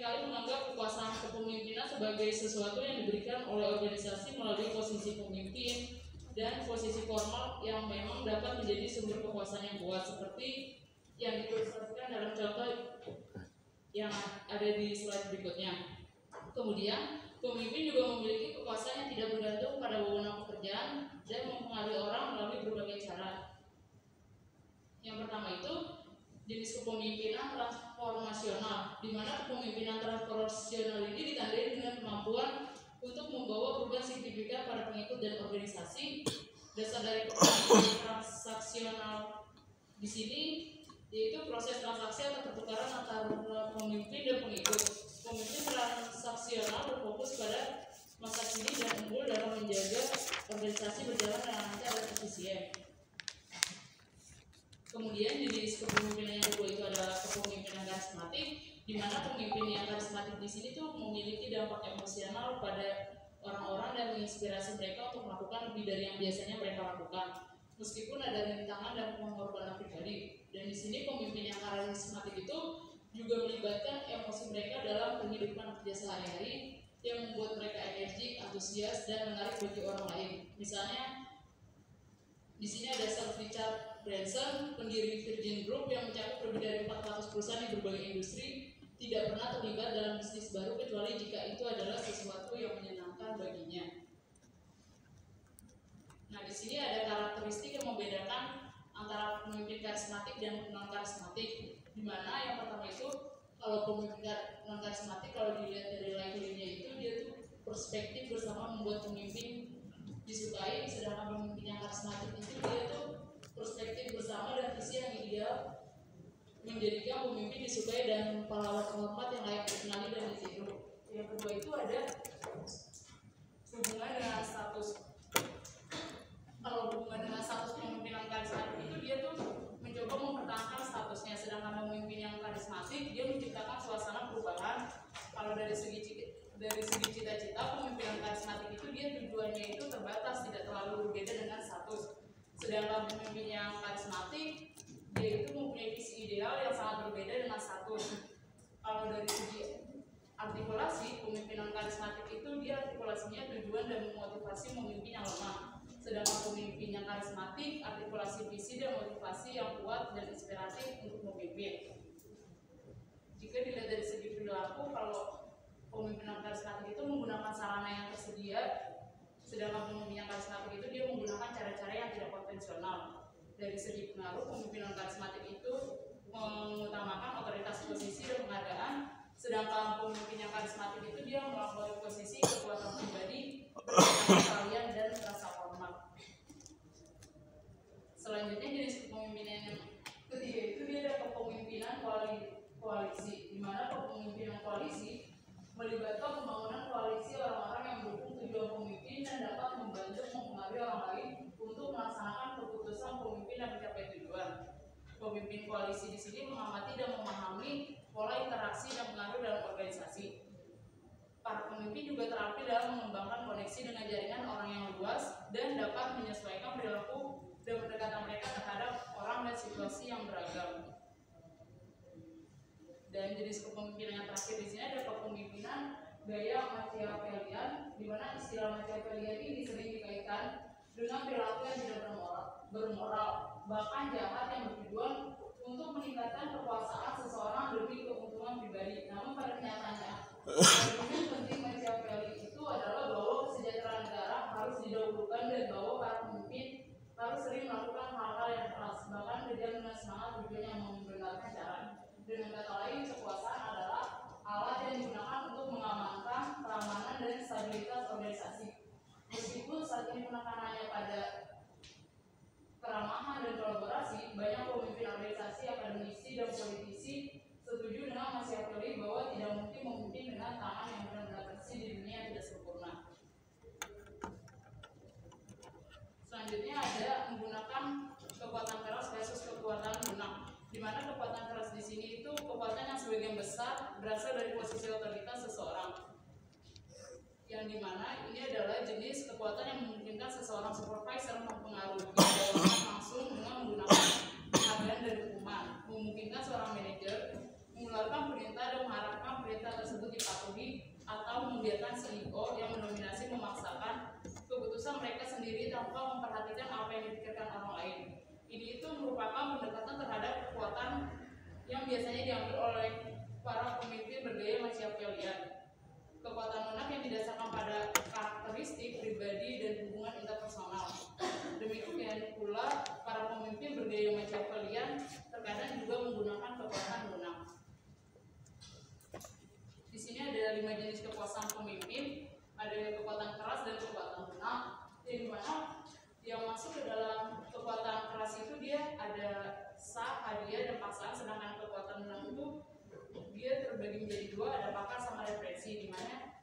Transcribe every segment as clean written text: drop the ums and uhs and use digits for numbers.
seringkali menganggap kekuasaan kepemimpinan sebagai sesuatu yang diberikan oleh organisasi melalui posisi pemimpin dan posisi formal yang memang dapat menjadi sumber kekuasaan yang kuat, seperti yang diilustrasikan dalam contoh yang ada di slide berikutnya. Kemudian, pemimpin juga memiliki kekuasaan yang tidak bergantung pada wewenang pekerjaan dan mempengaruhi orang melalui berbagai cara. Yang pertama itu jenis kepemimpinan transformasional, di mana kepemimpinan transformasional ini ditandai dengan kemampuan untuk membawa perubahan signifikan pada pengikut dan organisasi. Dasar dari kepemimpinan transaksional di sini yaitu proses transaksi atau pertukaran antara pemimpin dan pengikut. Pemimpin transaksional berfokus pada masa kini dan unggul dalam menjaga organisasi berjalan dengan lancar dan efisien. Kemudian jenis kepemimpinan yang kedua itu adalah kepemimpinan karismatik, di mana pemimpin yang karismatik di sini tuh memiliki dampak emosional pada orang-orang dan menginspirasi mereka untuk melakukan lebih dari yang biasanya mereka lakukan, meskipun ada rintangan dan pengorbanan pribadi. Dan di sini pemimpin yang karismatik itu juga melibatkan emosi mereka dalam kehidupan kerja sehari-hari yang membuat mereka energik, antusias, dan menarik bagi orang lain. Misalnya di sini ada Sir Richard Branson, pendiri Virgin Group yang mencakup lebih dari 400 perusahaan di berbagai industri, tidak pernah terlibat dalam bisnis baru kecuali jika itu adalah sesuatu yang menyenangkan baginya. Nah, di sini ada karakteristik yang membedakan antara pemimpin karismatik dan non karismatik, di mana yang pertama itu kalau pemimpin non karismatik kalau dilihat dari line-nya itu dia tuh perspektif bersama membuat pemimpin disukai, sedangkan pemimpin yang karismatik itu dia tuh perspektif bersama dan visi yang ideal menjadikan pemimpin disukai dan pahlawan terhormat yang layak dikenali dan ditiru. Yang kedua itu ada hubungan dengan status. Kalau hubungan dengan status pemimpinan karismatik itu dia tuh mencoba mempertahankan statusnya, sedangkan pemimpin yang karismatik dia menciptakan suasana perubahan. Kalau dari segi cita-cita, pemimpinan karismatik itu dia tujuannya itu terbatas, tidak terlalu berbeda dengan status. Sedangkan pemimpin yang karismatik dia itu mempunyai visi ideal yang sangat berbeda dengan status. Kalau dari segi artikulasi, pemimpinan karismatik itu dia artikulasinya tujuan dan memotivasi memimpin yang lemah. Sedangkan pemimpin yang karismatik artikulasi visi dan motivasi yang kuat dan inspiratif untuk memimpin. Jika dilihat dari segi perilaku, kalau pemimpinan karismatik itu menggunakan sarana yang tersedia, sedangkan pemimpin yang karismatik itu dia menggunakan cara-cara yang tidak konvensional. Dari segi pengaruh, pemimpinan karismatik itu mengutamakan otoritas posisi dan penghargaan, sedangkan pemimpin yang karismatik itu dia melampaui posisi kekuatan pribadi, kalian dan rasa hormat. Selanjutnya jenis kepemimpinan yang ketiga itu dia ada kepemimpinan koalisi, di mana kepemimpinan koalisi melibatkan pembangunan koalisi orang-orang yang mendukung tujuan pemimpin dan dapat membantu mempengaruhi orang lain untuk melaksanakan keputusan pemimpin dan mencapai tujuan. Pemimpin koalisi di sini mengamati dan memahami pola interaksi dan pengaruh dalam organisasi. Para pemimpin juga terampil dalam mengembangkan koneksi dengan jaringan orang yang luas dan dapat menyesuaikan perilaku dan pendekatan mereka terhadap orang dan situasi yang beragam. Dan jenis kepemimpinan yang terakhir di sini ada kepemimpinan gaya Machiavellian, di mana istilah Machiavellian ini sering dikaitkan dengan perilaku yang tidak bermoral, bahkan jahat yang bertujuan untuk meningkatkan kekuasaan seseorang demi keuntungan pribadi. Namun pada kenyataannya, argumen penting Machiavelli itu adalah bahwa kesejahteraan negara harus didahulukan dan bahwa para pemimpin harus sering melakukan hal-hal yang keras, bahkan kerja dengan semangat tujuan yang membenarkan cara. Dengan kata lain, kekuasaan adalah alat yang digunakan untuk mengamankan keamanan dan stabilitas organisasi. Meskipun saat ini penekanannya pada keramahan dan kolaborasi, banyak pemimpin organisasi, akademisi, dan politisi setuju dengan Machiavelli bahwa tidak mungkin memimpin dengan tangan yang benar-benar bersih di dunia yang tidak sempurna. Selanjutnya ada menggunakan kekuatan keras versus kekuatan lunak, di mana kekuatan keras di sini itu kekuatan yang sebagian besar berasal dari posisi otoritas seseorang, yang dimana ini adalah jenis kekuatan yang memungkinkan seseorang supervisor mempengaruhi bawahan langsung dengan menggunakan penghargaan dan hukuman, memungkinkan seorang manajer mengeluarkan perintah dan mengharapkan perintah tersebut membiarkan CEO yang mendominasi memaksakan keputusan mereka sendiri tanpa memperhatikan apa yang dipikirkan orang lain. Ini itu merupakan pendekatan terhadap kekuatan yang biasanya diambil oleh para pemimpin bergaya Machiavellian. Kekuatan lunak yang didasarkan pada karakteristik pribadi dan hubungan interpersonal. Demikian pula para pemimpin bergaya Machiavellian terkadang juga menggunakan kekuatan lunak. Di sini ada 5 jenis kekuasaan pemimpin, ada kekuatan keras dan kekuatan lunak. Yang dimana yang masuk ke dalam kekuatan keras itu dia ada sah, hadiah, dan paksaan, sedangkan kekuatan lunak itu dia terbagi menjadi 2, ada pakar sama represi, dimana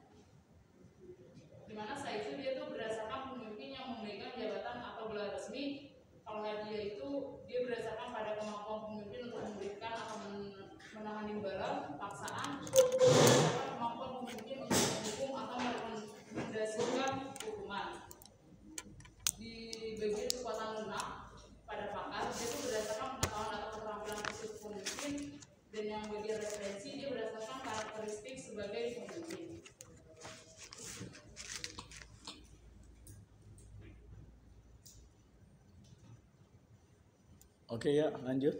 sah itu dia tuh berdasarkan pemimpin yang memegang jabatan atau gelar resmi. Kalau hadiah itu dia berdasarkan pada kemampuan pemimpin untuk memberikan atau menahan imbalan. Paksaan berdasarkan kemampuan pemimpin untuk menghukum atau merekomendasikan hukuman. Di bagian kekuatan lunak pada pakar dia itu berdasarkan pengetahuan atau keterampilan fisik pemimpin, dan yang bagian referensi dia berdasarkan karakteristik sebagai pemimpin. Oke ya, lanjut.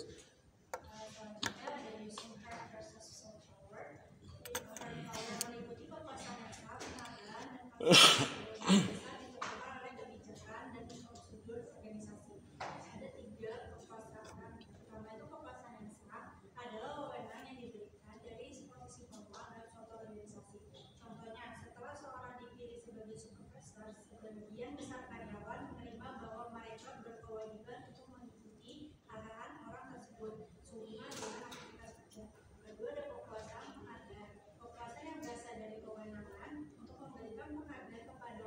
Selanjutnya ada using hard versus soft power. Hard power meliputi kekuasaan dasar, pengadilan, dan kekuasaan ditentukan oleh kebijakan dan prosedur organisasi. Ada 3 kekuasaan. Pertama itu kekuasaan yang sah adalah wewenang yang diberikan dari posisi bawah dalam suatu organisasi. Contohnya, setelah seorang dipilih sebagai supervisor, sebagian besar karyawan menerima bahwa mereka berkewajiban untuk mengikuti arahan orang tersebut sehubungan dengan aktivitas kerja. Kedua, ada kekuasaan penghargaan. Kekuasaan yang berasal dari kewenangan untuk memberikan penghargaan kepada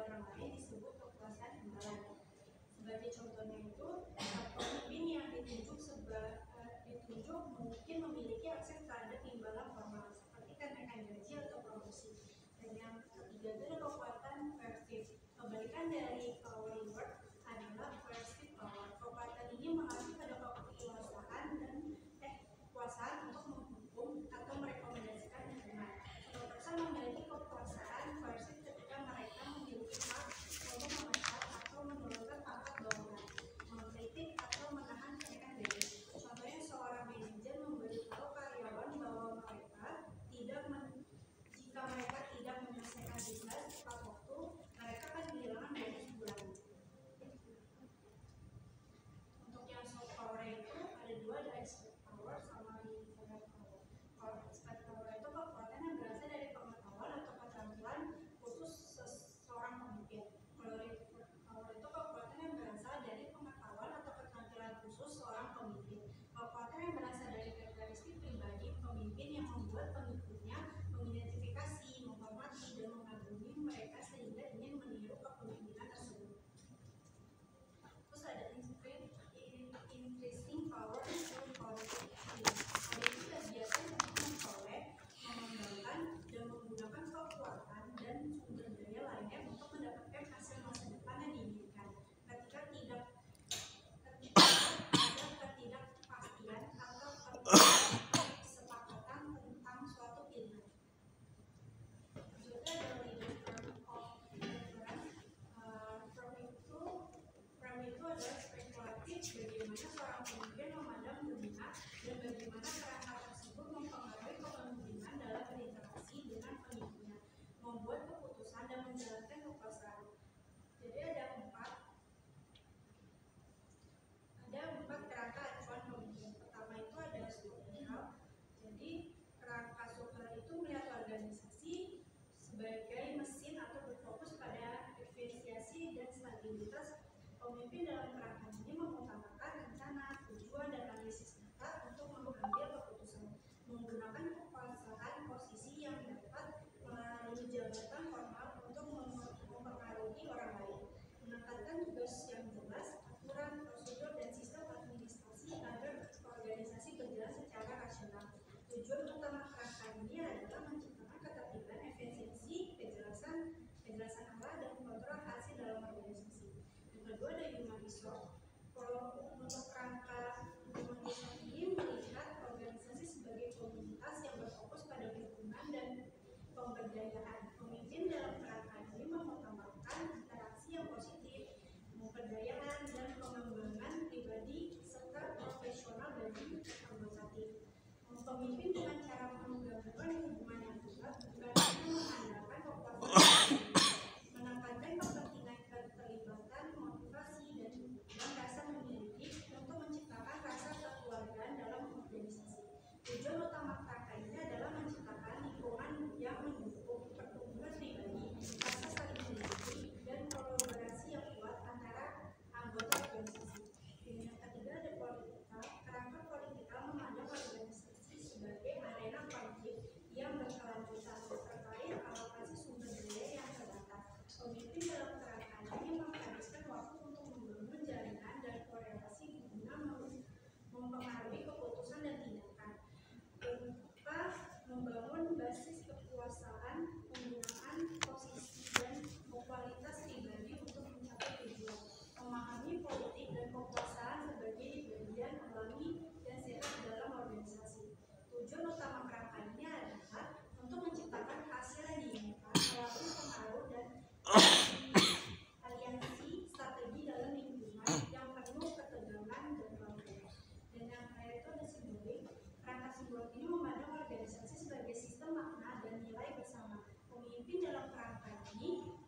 nilai bersama. Pemimpin dalam kerangka ini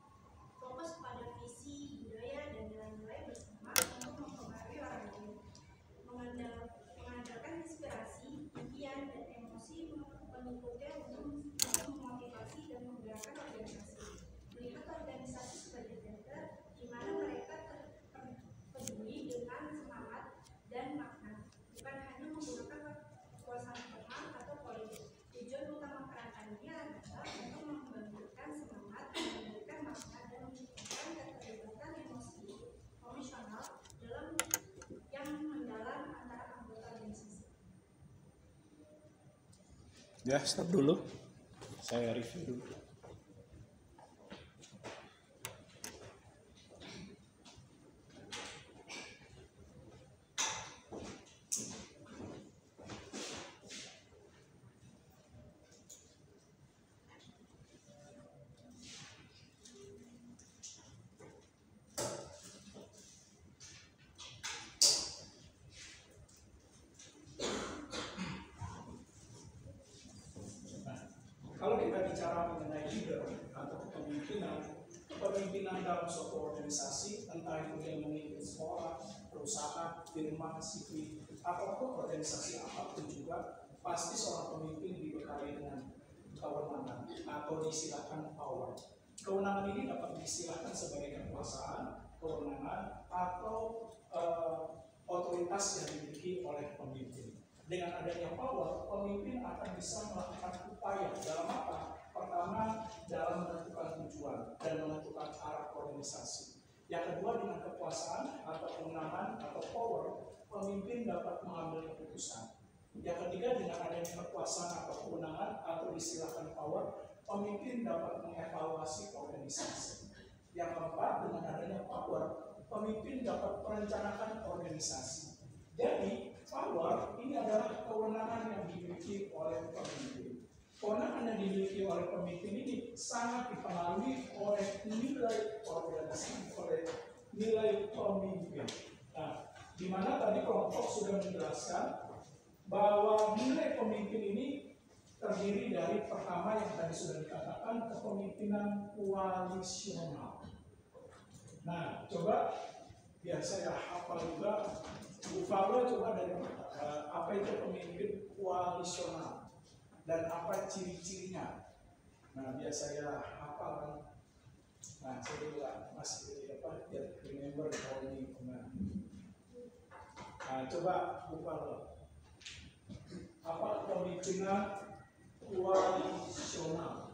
fokus pada visi, budaya, dan nilai-nilai bersama untuk mempengaruhi orang lain. Mengandalkan inspirasi, impian, dan emosi pengikutnya untuk memotivasi dan menggerakkan organisasi. Melihat organisasi sebagai center di mana mereka peduli dengan semangat dan makna, bukan hanya menggunakan kekuasaan formal atau politik. Tujuan utama kerangka ini adalah untuk membangkitkan semangat, memberikan makna, dan menciptakan keterlibatan emosional dalam yang mendalam antara anggota organisasi. Ya, stop dulu. Saya review dulu. Kalau kita bicara mengenai leader atau kepemimpinan dalam suatu organisasi, entah itu yang memimpin sekolah, perusahaan, firma, sipil, ataupun organisasi apapun juga, pasti seorang pemimpin dibekali dengan kewenangan atau diistilahkan power. Kewenangan ini dapat diistilahkan sebagai kekuasaan, kewenangan, atau otoritas yang dimiliki oleh pemimpin. Dengan adanya power, pemimpin akan bisa melakukan upaya dalam apa? Pertama, dalam menentukan tujuan dan menentukan arah organisasi. Yang kedua, dengan kekuasaan atau kewenangan atau power, pemimpin dapat mengambil keputusan. Yang ketiga, dengan adanya kekuasaan atau kewenangan atau istilahkan power, pemimpin dapat mengevaluasi organisasi. Yang keempat, dengan adanya power, pemimpin dapat merencanakan organisasi. Jadi, power ini adalah kewenangan yang dimiliki oleh pemimpin. Kewenangan yang dimiliki oleh pemimpin ini sangat dipengaruhi oleh nilai organisasi, oleh nilai pemimpin. Nah, di mana tadi kelompok sudah menjelaskan bahwa nilai pemimpin ini terdiri dari pertama yang tadi sudah dikatakan kepemimpinan koalisional. Nah, coba biar saya hafal juga. Bu Fawla coba dari apa itu pemimpin koalisional dan apa ciri-cirinya. Nah, biar saya hafal. Nah, saya juga masih biar remember kalau ini benar. Nah, coba Bu Fawla. Apa pemimpinan koalisional?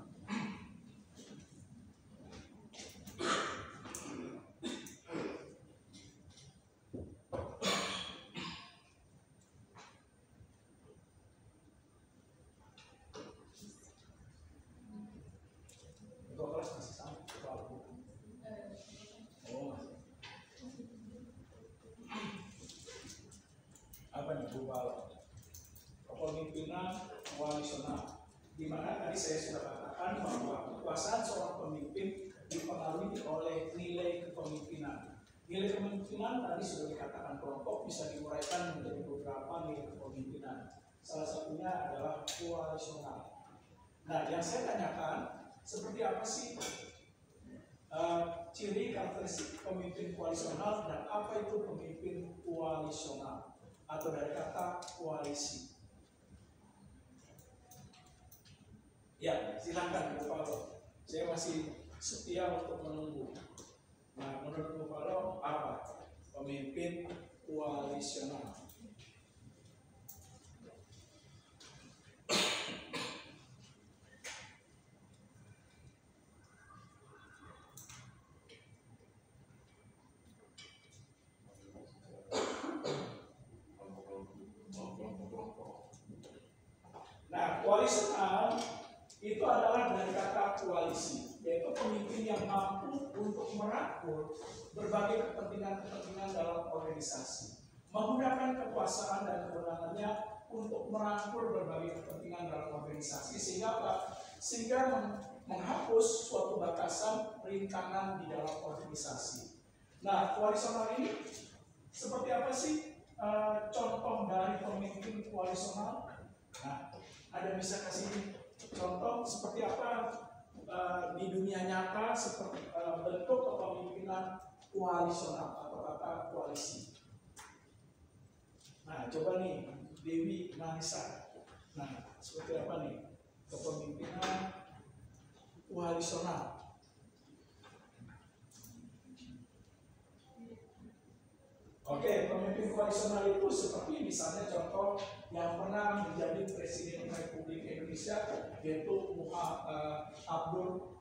Kepemimpinan koalisional, di mana tadi saya sudah katakan bahwa kekuasaan seorang pemimpin dipengaruhi oleh nilai kepemimpinan. Nilai kepemimpinan tadi sudah dikatakan kelompok bisa diuraikan menjadi beberapa nilai kepemimpinan. Salah satunya adalah koalisional. Nah, yang saya tanyakan, seperti apa sih ciri karakteristik pemimpin koalisional dan apa itu pemimpin koalisional atau dari kata koalisi? Ya, silakan Bu Fawla. Saya masih setia untuk menunggu. Nah, menurut Bu Fawla apa pemimpin koalisional? Nah, koalisional itu adalah dari kata koalisi, yaitu pemimpin yang mampu untuk merangkul berbagai kepentingan-kepentingan dalam organisasi, menggunakan kekuasaan dan kewenangannya untuk merangkul berbagai kepentingan dalam organisasi, sehingga menghapus suatu batasan rintangan di dalam organisasi. Nah, koalisional ini seperti apa sih contoh dari pemimpin koalisional? Nah, ada bisa kasih Contoh seperti apa di dunia nyata, seperti bentuk kepemimpinan koalisional atau kata koalisi. Nah, coba nih Dewi Manisa. Nah, seperti apa nih kepemimpinan koalisional? Oke, pemimpin koalisional itu seperti misalnya contoh yang pernah menjadi Presiden Republik Indonesia, yaitu Abdul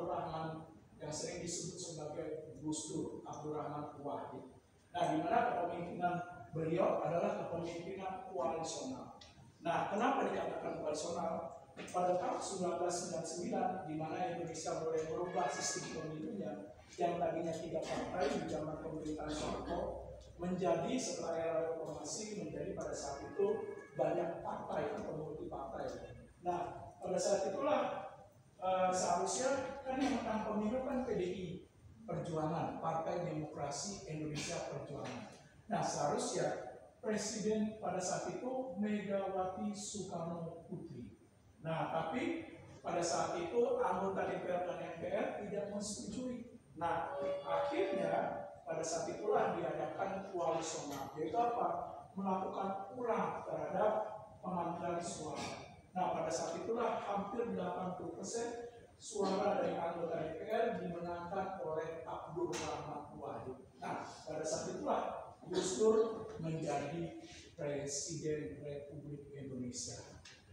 Rahman yang sering disebut sebagai Gus Dur, Abdul Rahman Wahid. Nah, di mana kepemimpinan beliau adalah kepemimpinan koalisional. Nah, kenapa dikatakan koalisional? Pada tahun 1999, di mana Indonesia mulai merubah sistem pemilunya, yang tadinya 3 partai di zaman pemerintahan Soeharto menjadi setelah era reformasi menjadi pada saat itu banyak partai atau multi partai. Nah, pada saat itulah seharusnya kan yang menang pemilu kan PDI Perjuangan, Partai Demokrasi Indonesia Perjuangan. Nah, seharusnya presiden pada saat itu Megawati Soekarno Putri. Nah, tapi pada saat itu anggota DPR dan MPR tidak menyetujui. Nah, akhirnya pada saat itulah diadakan koalisional, yaitu apa? Melakukan ulang terhadap pemanggilan suara. Nah, pada saat itulah hampir 80% suara dari anggota DPR dimenangkan oleh Abdul Rahman Wahid. Nah, pada saat itulah Gus Dur menjadi Presiden Republik Indonesia.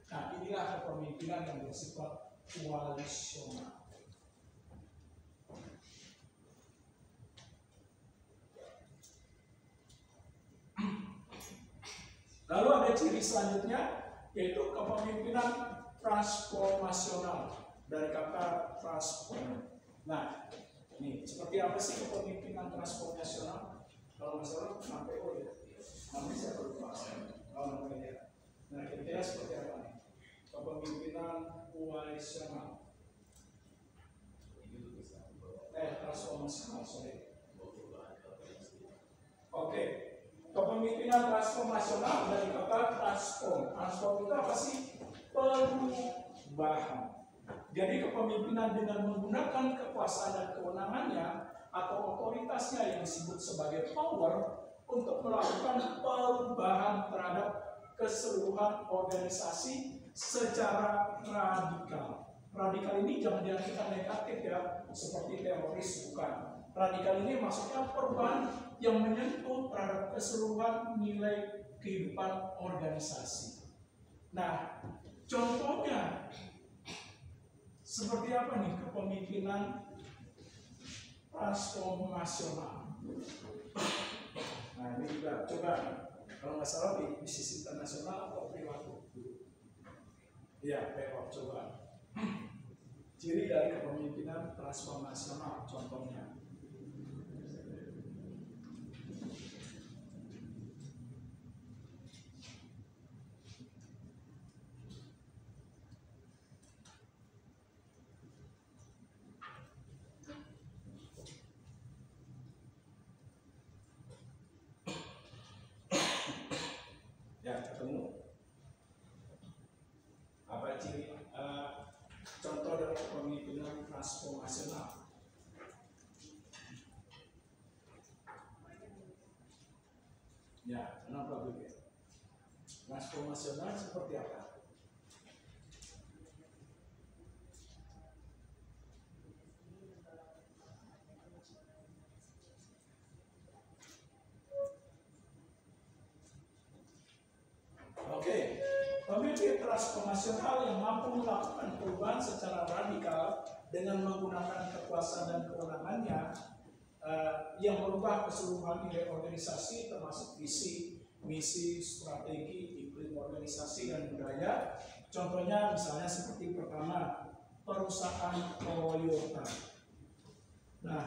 Nah, inilah kepemimpinan yang bersifat koalisional. Lalu ada ciri selanjutnya, yaitu kepemimpinan transformasional, dari kata transform. Nah, ini seperti apa sih kepemimpinan transformasional? Kalau nggak salah, NPO ya. Namanya saya lupa. Namanya. Nah, kira-kira seperti apa nih? Kepemimpinan koalisional. Transformasional, sorry. Oke. Kepemimpinan transformasional dari kata transform. Transform itu apa sih? Perubahan. Jadi kepemimpinan dengan menggunakan kekuasaan dan kewenangannya atau otoritasnya yang disebut sebagai power untuk melakukan perubahan terhadap keseluruhan organisasi secara radikal. Radikal ini jangan diartikan negatif ya, seperti teroris, bukan. Radikal ini maksudnya perubahan yang menyentuh terhadap keseluruhan nilai kehidupan organisasi. Nah, contohnya seperti apa nih kepemimpinan transformasional? Nah, ini juga coba kalau nggak salah di bisnis internasional atau perilaku. Iya, perilaku coba. Ciri dari kepemimpinan transformasional contohnya. Ya, ketemu. Apa ciri contoh dari kepemimpinan transformasional? Ya, kenapa begitu? Transformasional seperti apa? Oke, pemimpin transformasional yang mampu melakukan perubahan secara radikal dengan menggunakan kekuasaan dan kewenangannya yang merubah keseluruhan nilai organisasi termasuk visi, misi, strategi, iklim organisasi dan budaya. Contohnya misalnya seperti pertama, perusahaan Toyota. Nah,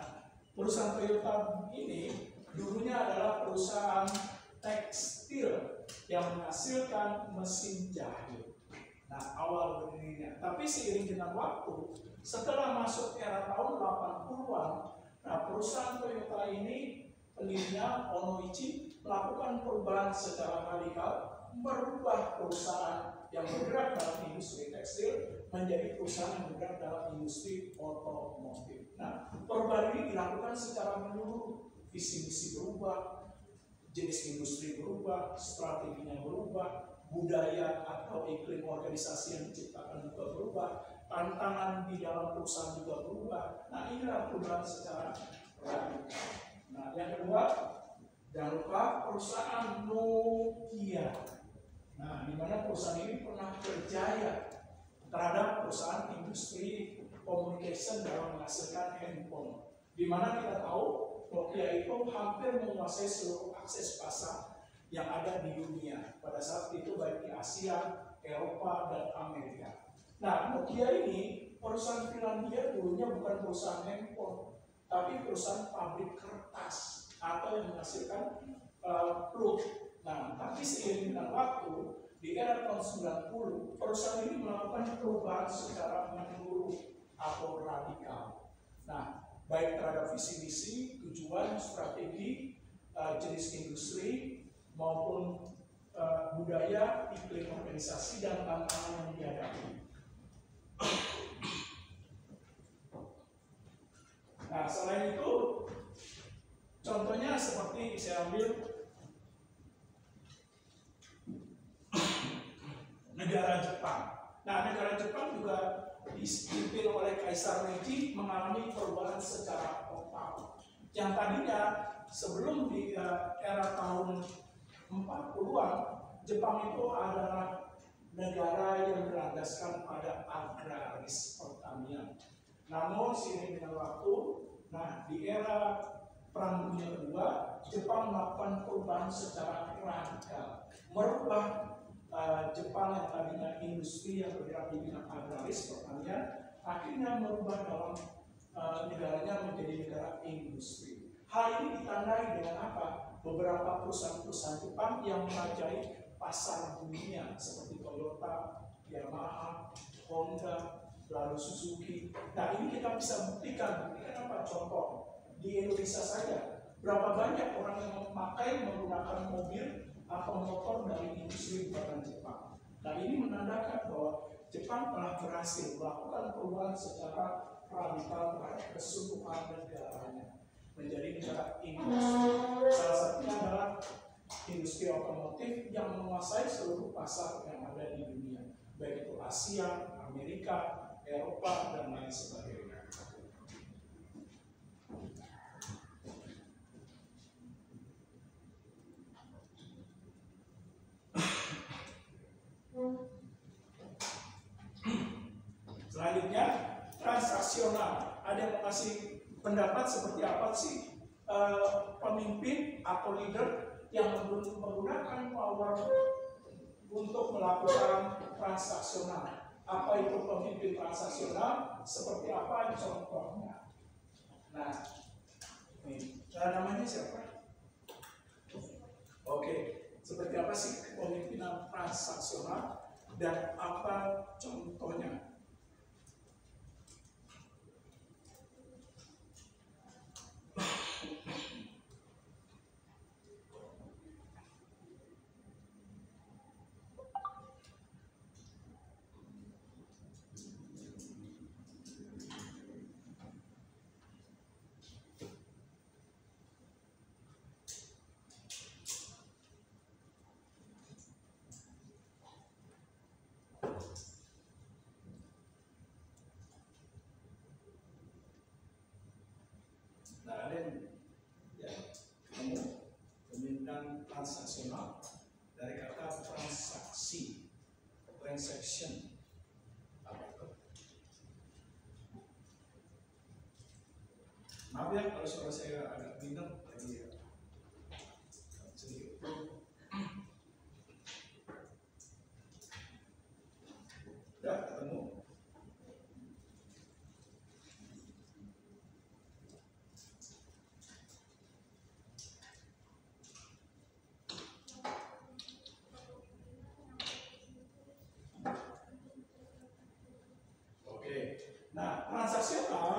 perusahaan Toyota ini dulunya adalah perusahaan tekstil yang menghasilkan mesin jahit. Nah, awal berdirinya. Tapi seiring dengan waktu, setelah masuk era tahun 80-an, nah perusahaan Toyota ini, pendirinya Onoichi, melakukan perubahan secara radikal, merubah perusahaan yang bergerak dalam industri tekstil menjadi perusahaan yang bergerak dalam industri otomotif. Nah, perubahan ini dilakukan secara menyeluruh, visi misi berubah, jenis industri berubah, strateginya berubah, budaya atau iklim organisasi yang diciptakan juga berubah, tantangan di dalam perusahaan juga berubah. Nah, inilah perubahan secara radikal. Nah, yang kedua, jangan lupa perusahaan Nokia. Nah, di mana perusahaan ini pernah berjaya terhadap perusahaan industri communication dalam menghasilkan handphone. Di mana kita tahu Nokia itu hampir menguasai seluruh akses pasar yang ada di dunia pada saat itu, baik di Asia, Eropa, dan Amerika. Nah, Nokia ini perusahaan Finlandia dulunya bukan perusahaan handphone, tapi perusahaan pabrik kertas atau yang menghasilkan plug. Nah, tapi seiring dengan waktu, di era tahun 90, perusahaan ini melakukan perubahan secara menyeluruh atau radikal. Nah, baik terhadap visi misi, tujuan, strategi, jenis industri, maupun budaya, iklim organisasi, dan tantangan yang dihadapi. Nah, selain itu, contohnya seperti saya ambil negara Jepang. Nah, negara Jepang juga dipimpin oleh Kaisar Meiji mengalami perubahan secara total. Yang tadinya sebelum di era tahun 40-an, Jepang itu adalah negara yang berlandaskan pada agraris pertanian. Namun seiring dengan waktu, nah di era Perang Dunia Kedua, Jepang melakukan perubahan secara radikal, merubah Jepang yang tadinya industri yang bergerak di bidang agraris pertanian, akhirnya merubah dalam negaranya menjadi negara industri. Hal ini ditandai dengan apa? Beberapa perusahaan-perusahaan Jepang yang merajai pasar dunia seperti Toyota, Yamaha, Honda, lalu Suzuki. Nah, ini kita bisa buktikan apa? Contoh di Indonesia saja, berapa banyak orang yang menggunakan mobil atau motor dari industri buatan Jepang. Nah, ini menandakan bahwa Jepang telah berhasil melakukan perubahan secara radikal terhadap keseluruhan negaranya menjadi negara industri. Salah satunya adalah industri otomotif yang menguasai seluruh pasar yang ada di dunia, baik itu Asia, Amerika, Eropa, dan lain sebagainya. Selanjutnya, transaksional. Ada yang mengasih pendapat seperti apa sih pemimpin atau leader yang menggunakan power untuk melakukan transaksional. Apa itu pemimpin transaksional? Seperti apa contohnya? Nah, ini namanya siapa? Oke, seperti apa sih kepemimpinan transaksional dan apa contohnya? Nah, ada ya, pemimpinan transaksional dari kata transaksi, transaction. Apa itu? Maaf ya kalau suara saya agak bintang tadi ya. Sedikit. Udah ketemu? Nah, transaksional,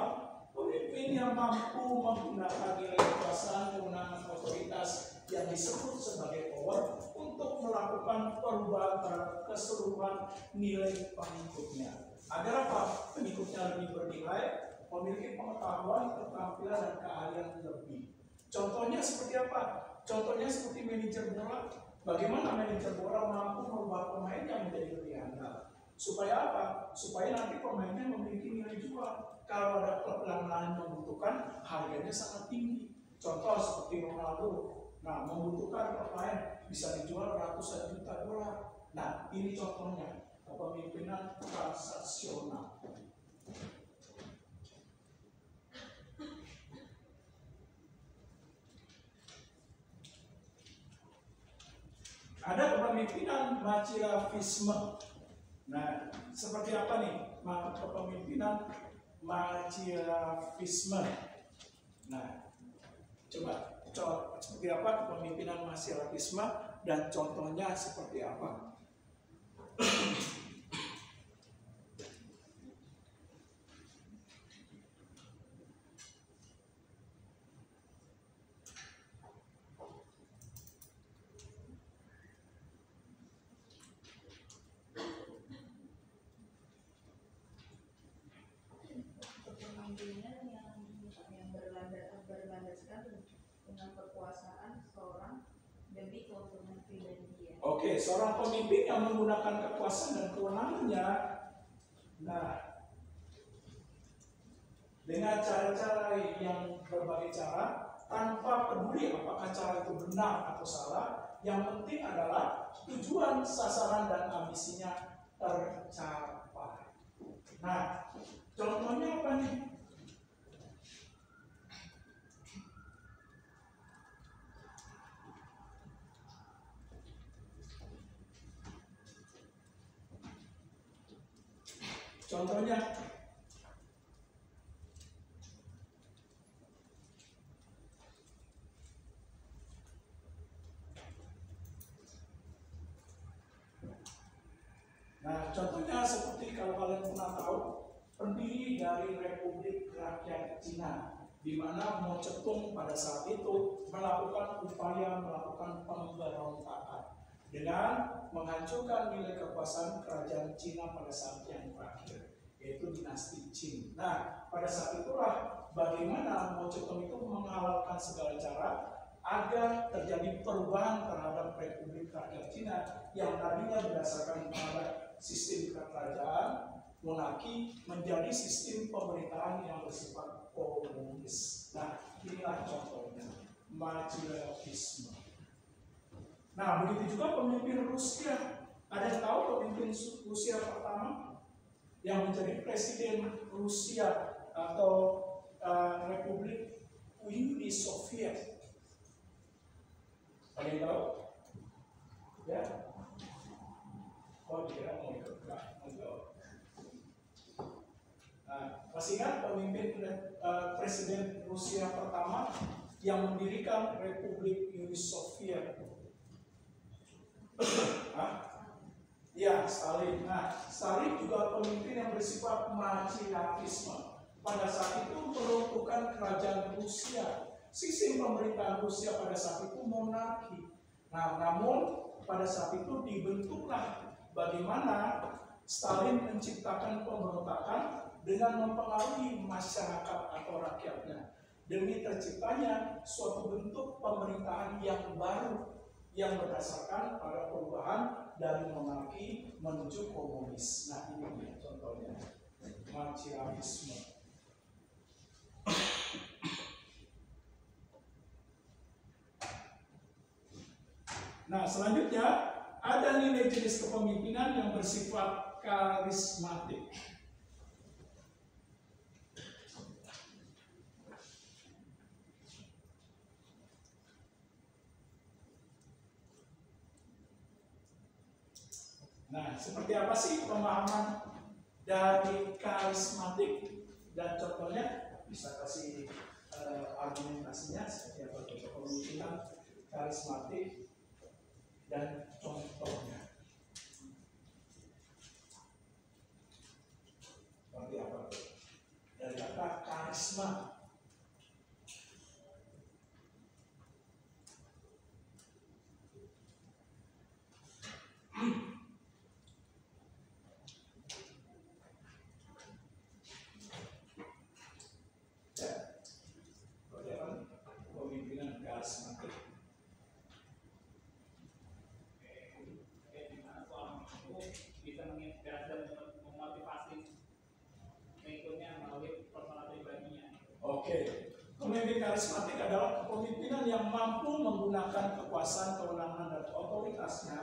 pemimpin yang mampu menggunakan nilai kekuasaan, kewenangan otoritas yang disebut sebagai power untuk melakukan melakukan perubahan terhadap keseluruhan nilai pengikutnya. Agar apa? Pengikutnya lebih bernilai, memiliki pengetahuan, keterampilan, dan keahlian lebih. Contohnya seperti apa? Contohnya seperti manajer bola. Bagaimana manajer bola mampu merubah pemainnya menjadi lebih handal? Supaya apa? Supaya nanti pemainnya memiliki nilai jual. Kalau ada klub yang lain membutuhkan, harganya sangat tinggi. Contoh seperti Ronaldo. Nah, membutuhkan pemain bisa dijual ratusan juta dolar. Nah, ini contohnya kepemimpinan transaksional. Ada kepemimpinan Machiavellisme. Nah, seperti apa nih kepemimpinan Machiavellisme? Nah, coba seperti apa kepemimpinan Machiavellisme dan contohnya seperti apa? yang berlandaskan dengan kekuasaan seorang demi keuntungan pribadi. Oke, seorang pemimpin yang menggunakan kekuasaan dan kewenangannya, nah, dengan cara-cara yang berbagai cara, tanpa peduli apakah cara itu benar atau salah, yang penting adalah tujuan, sasaran, dan ambisinya tercapai. Nah, contohnya apa nih? Contohnya, nah, contohnya seperti kalau kalian pernah tahu, pendiri dari Republik Rakyat Cina, di mana Mao Zedong pada saat itu melakukan pemberontakan dengan menghancurkan nilai kekuasaan kerajaan Cina pada saat yang terakhir, yaitu dinasti Qing. Nah, pada saat itulah bagaimana Mao Zedong itu menghalalkan segala cara agar terjadi perubahan terhadap Republik Rakyat Cina yang tadinya berdasarkan pada sistem kerajaan monarki menjadi sistem pemerintahan yang bersifat komunis. Nah, inilah contohnya Machiavellisme. Nah, begitu juga pemimpin Rusia. Ada yang tahu pemimpin Rusia pertama yang menjadi presiden Rusia atau Republik Uni Soviet? Ada yang tahu? Ya? Oh, dia mau ikut enggak? Nah, masih ingat pemimpin presiden Rusia pertama yang mendirikan Republik Uni Soviet? Ya, Stalin. Nah, Stalin juga pemimpin yang bersifat Machiavellisme. Pada saat itu meruntuhkan kerajaan Rusia. Sistem pemerintahan Rusia pada saat itu monarki. Nah, namun pada saat itu dibentuklah bagaimana Stalin menciptakan pemberontakan dengan mempengaruhi masyarakat atau rakyatnya demi terciptanya suatu bentuk pemerintahan yang baru yang berdasarkan pada perubahan dari monarki menuju komunis. Nah, ini dia contohnya Machiavellisme. Nah, selanjutnya ada nilai jenis kepemimpinan yang bersifat karismatik. Nah, seperti apa sih pemahaman dari karismatik? Dan contohnya bisa kasih argumentasinya seperti apa kepemimpinan karismatik dan contohnya. Seperti apa? Dari kata karisma. Oke, pemimpin karismatik adalah kepemimpinan yang mampu menggunakan kekuasaan, kewenangan, dan otoritasnya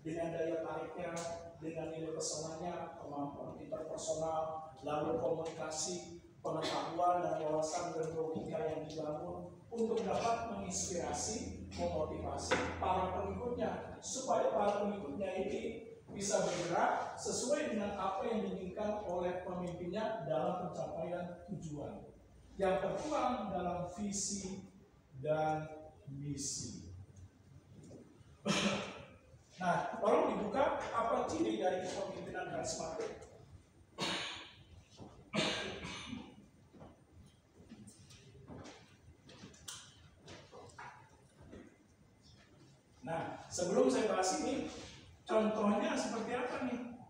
dengan daya tariknya, dengan nilai pesonanya, kemampuan interpersonal, lalu komunikasi, pengetahuan dan wawasan dan logika yang dibangun untuk dapat menginspirasi, memotivasi para pengikutnya supaya para pengikutnya ini bisa bergerak sesuai dengan apa yang diinginkan oleh pemimpinnya dalam pencapaian tujuan yang tertuang dalam visi dan misi. Nah, tolong dibuka apa ciri dari kepemimpinan karismatik. Nah, sebelum saya bahas ini, contohnya seperti apa nih?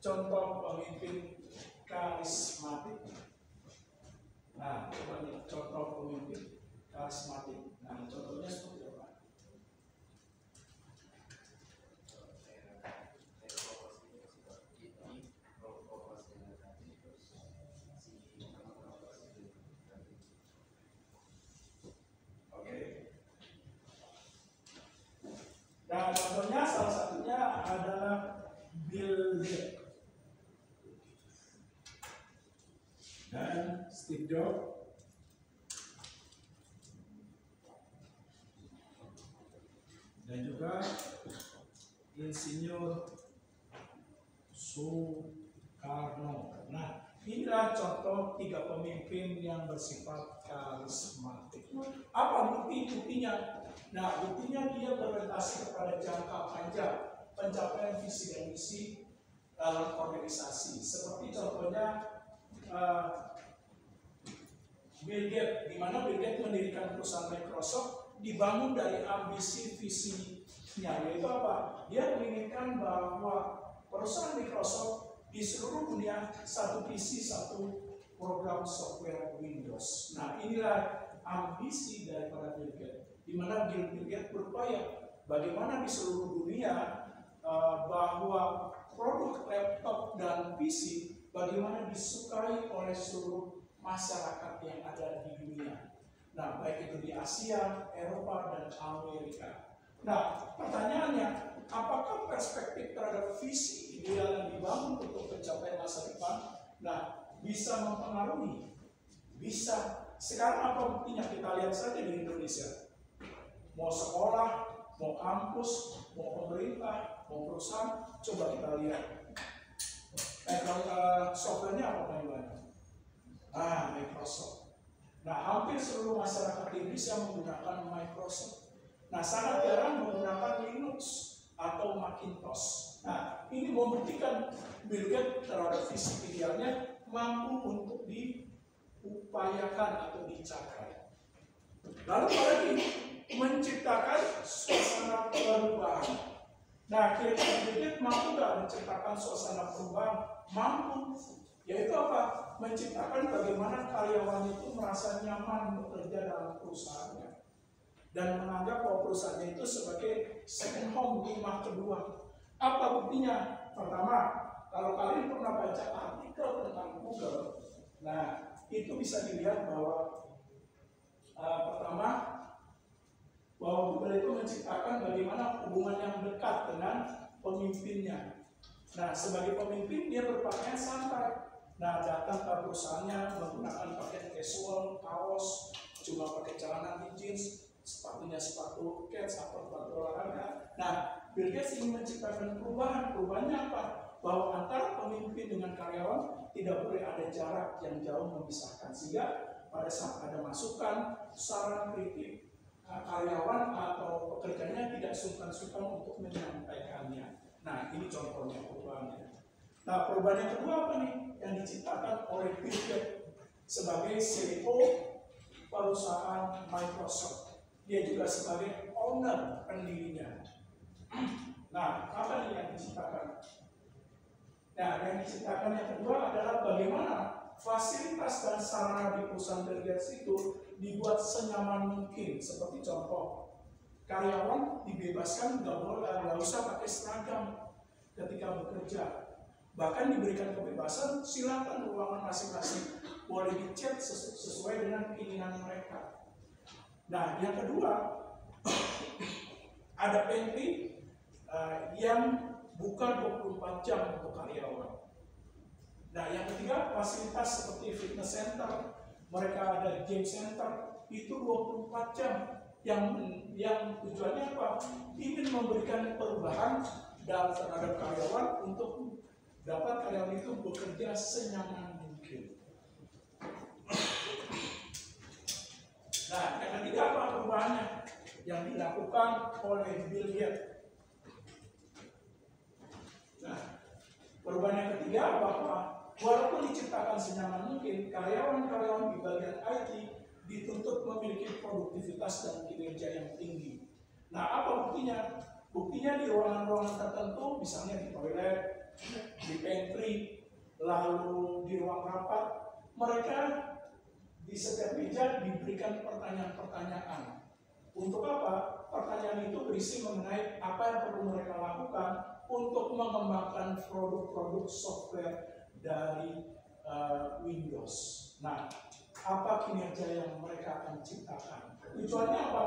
Contoh pemimpin karismatik. Nah, coba nih contoh pemimpin karismatik. Nah, contohnya seperti apa? Oke. Nah, contohnya salah satunya adalah Bill Gates dan Steve Jobs dan juga Insinyur Soekarno. Nah, inilah contoh 3 pemimpin yang bersifat karismatik. Apa buktinya? Nah, buktinya dia berorientasi kepada jangka panjang, pencapaian visi dan misi dalam organisasi. Seperti contohnya Bill Gates, di mana Bill Gates mendirikan perusahaan Microsoft dibangun dari ambisi visinya, yaitu apa? Dia menginginkan bahwa perusahaan Microsoft di seluruh dunia satu visi, satu program software Windows. Nah, inilah ambisi daripada Bill Gates, di mana Bill Gates berupaya bagaimana di seluruh dunia bahwa produk laptop dan PC bagaimana disukai oleh seluruh masyarakat yang ada di dunia. Nah, baik itu di Asia, Eropa, dan Amerika. Nah, pertanyaannya, apakah perspektif terhadap visi ideal yang dibangun untuk pencapaian masa depan, nah, bisa mempengaruhi? Bisa. Sekarang apa buktinya? Kita lihat saja di Indonesia. Mau sekolah, mau kampus, mau pemerintah, mau perusahaan, coba kita lihat. Software-nya apa paling banyak? Microsoft. Nah, hampir seluruh masyarakat di Indonesia menggunakan Microsoft. Nah, sangat jarang menggunakan Linux atau Macintosh. Nah, ini membuktikan Bill Gates terhadap visi idealnya mampu untuk diupayakan atau dicapai. Lalu apalagi menciptakan suasana perubahan. Nah, kira-kira Bill Gates mampu nggak menciptakan suasana perubahan? Mampu. Yaitu apa? Menciptakan bagaimana karyawan itu merasa nyaman bekerja dalam perusahaannya dan menganggap bahwa perusahaannya itu sebagai second home, rumah kedua. Apa buktinya? Pertama, kalau kalian pernah baca artikel tentang Google, nah itu bisa dilihat bahwa pertama, bahwa Google itu menciptakan bagaimana hubungan yang dekat dengan pemimpinnya. Nah, sebagai pemimpin dia berpakaian santai. Nah, datang ke perusahaannya menggunakan pakaian casual, kaos, cuma pakai celana jeans, sepatunya sepatu kets atau sepatu olahraga. Nah, Bill Gates ingin menciptakan perubahan. Perubahannya apa? Bahwa antara pemimpin dengan karyawan tidak boleh ada jarak yang jauh memisahkan. Sehingga pada saat ada masukan, saran, kritik, karyawan atau pekerjanya tidak sungkan-sungkan untuk menyampaikannya. Nah, ini contohnya perubahannya. Nah, perubahan yang kedua apa nih? Yang diciptakan oleh Bill Gates sebagai CEO perusahaan Microsoft. Dia juga sebagai owner pendirinya. Nah, apa nih yang diciptakan? Nah, yang diciptakan yang kedua adalah bagaimana fasilitas dan sarana di perusahaan Bill Gates itu dibuat senyaman mungkin. Seperti contoh, karyawan dibebaskan nggak usah pakai seragam ketika bekerja. Bahkan diberikan kebebasan, silakan ruangan masing-masing boleh dicet sesuai dengan keinginan mereka. Nah, yang kedua, ada pantry yang buka 24 jam untuk karyawan. Nah, yang ketiga, fasilitas seperti fitness center, mereka ada game center, itu 24 jam. Yang tujuannya apa? Ingin memberikan perubahan dan terhadap karyawan untuk dapat karyawan itu bekerja senyaman mungkin. Nah, yang ketiga apa perubahannya? Yang dilakukan oleh Bill Gates. Nah, perubahan yang ketiga bahwa walaupun diciptakan senyaman mungkin, karyawan-karyawan di bagian IT dituntut memiliki produktivitas dan kinerja yang tinggi. Nah, apa buktinya? Buktinya di ruangan-ruangan tertentu, misalnya di toilet, di pantry, lalu di ruang rapat, mereka di setiap meja diberikan pertanyaan-pertanyaan. Untuk apa? Pertanyaan itu berisi mengenai apa yang perlu mereka lakukan untuk mengembangkan produk-produk software dari Windows. Nah, apa kinerja yang mereka akan ciptakan? Tujuannya apa?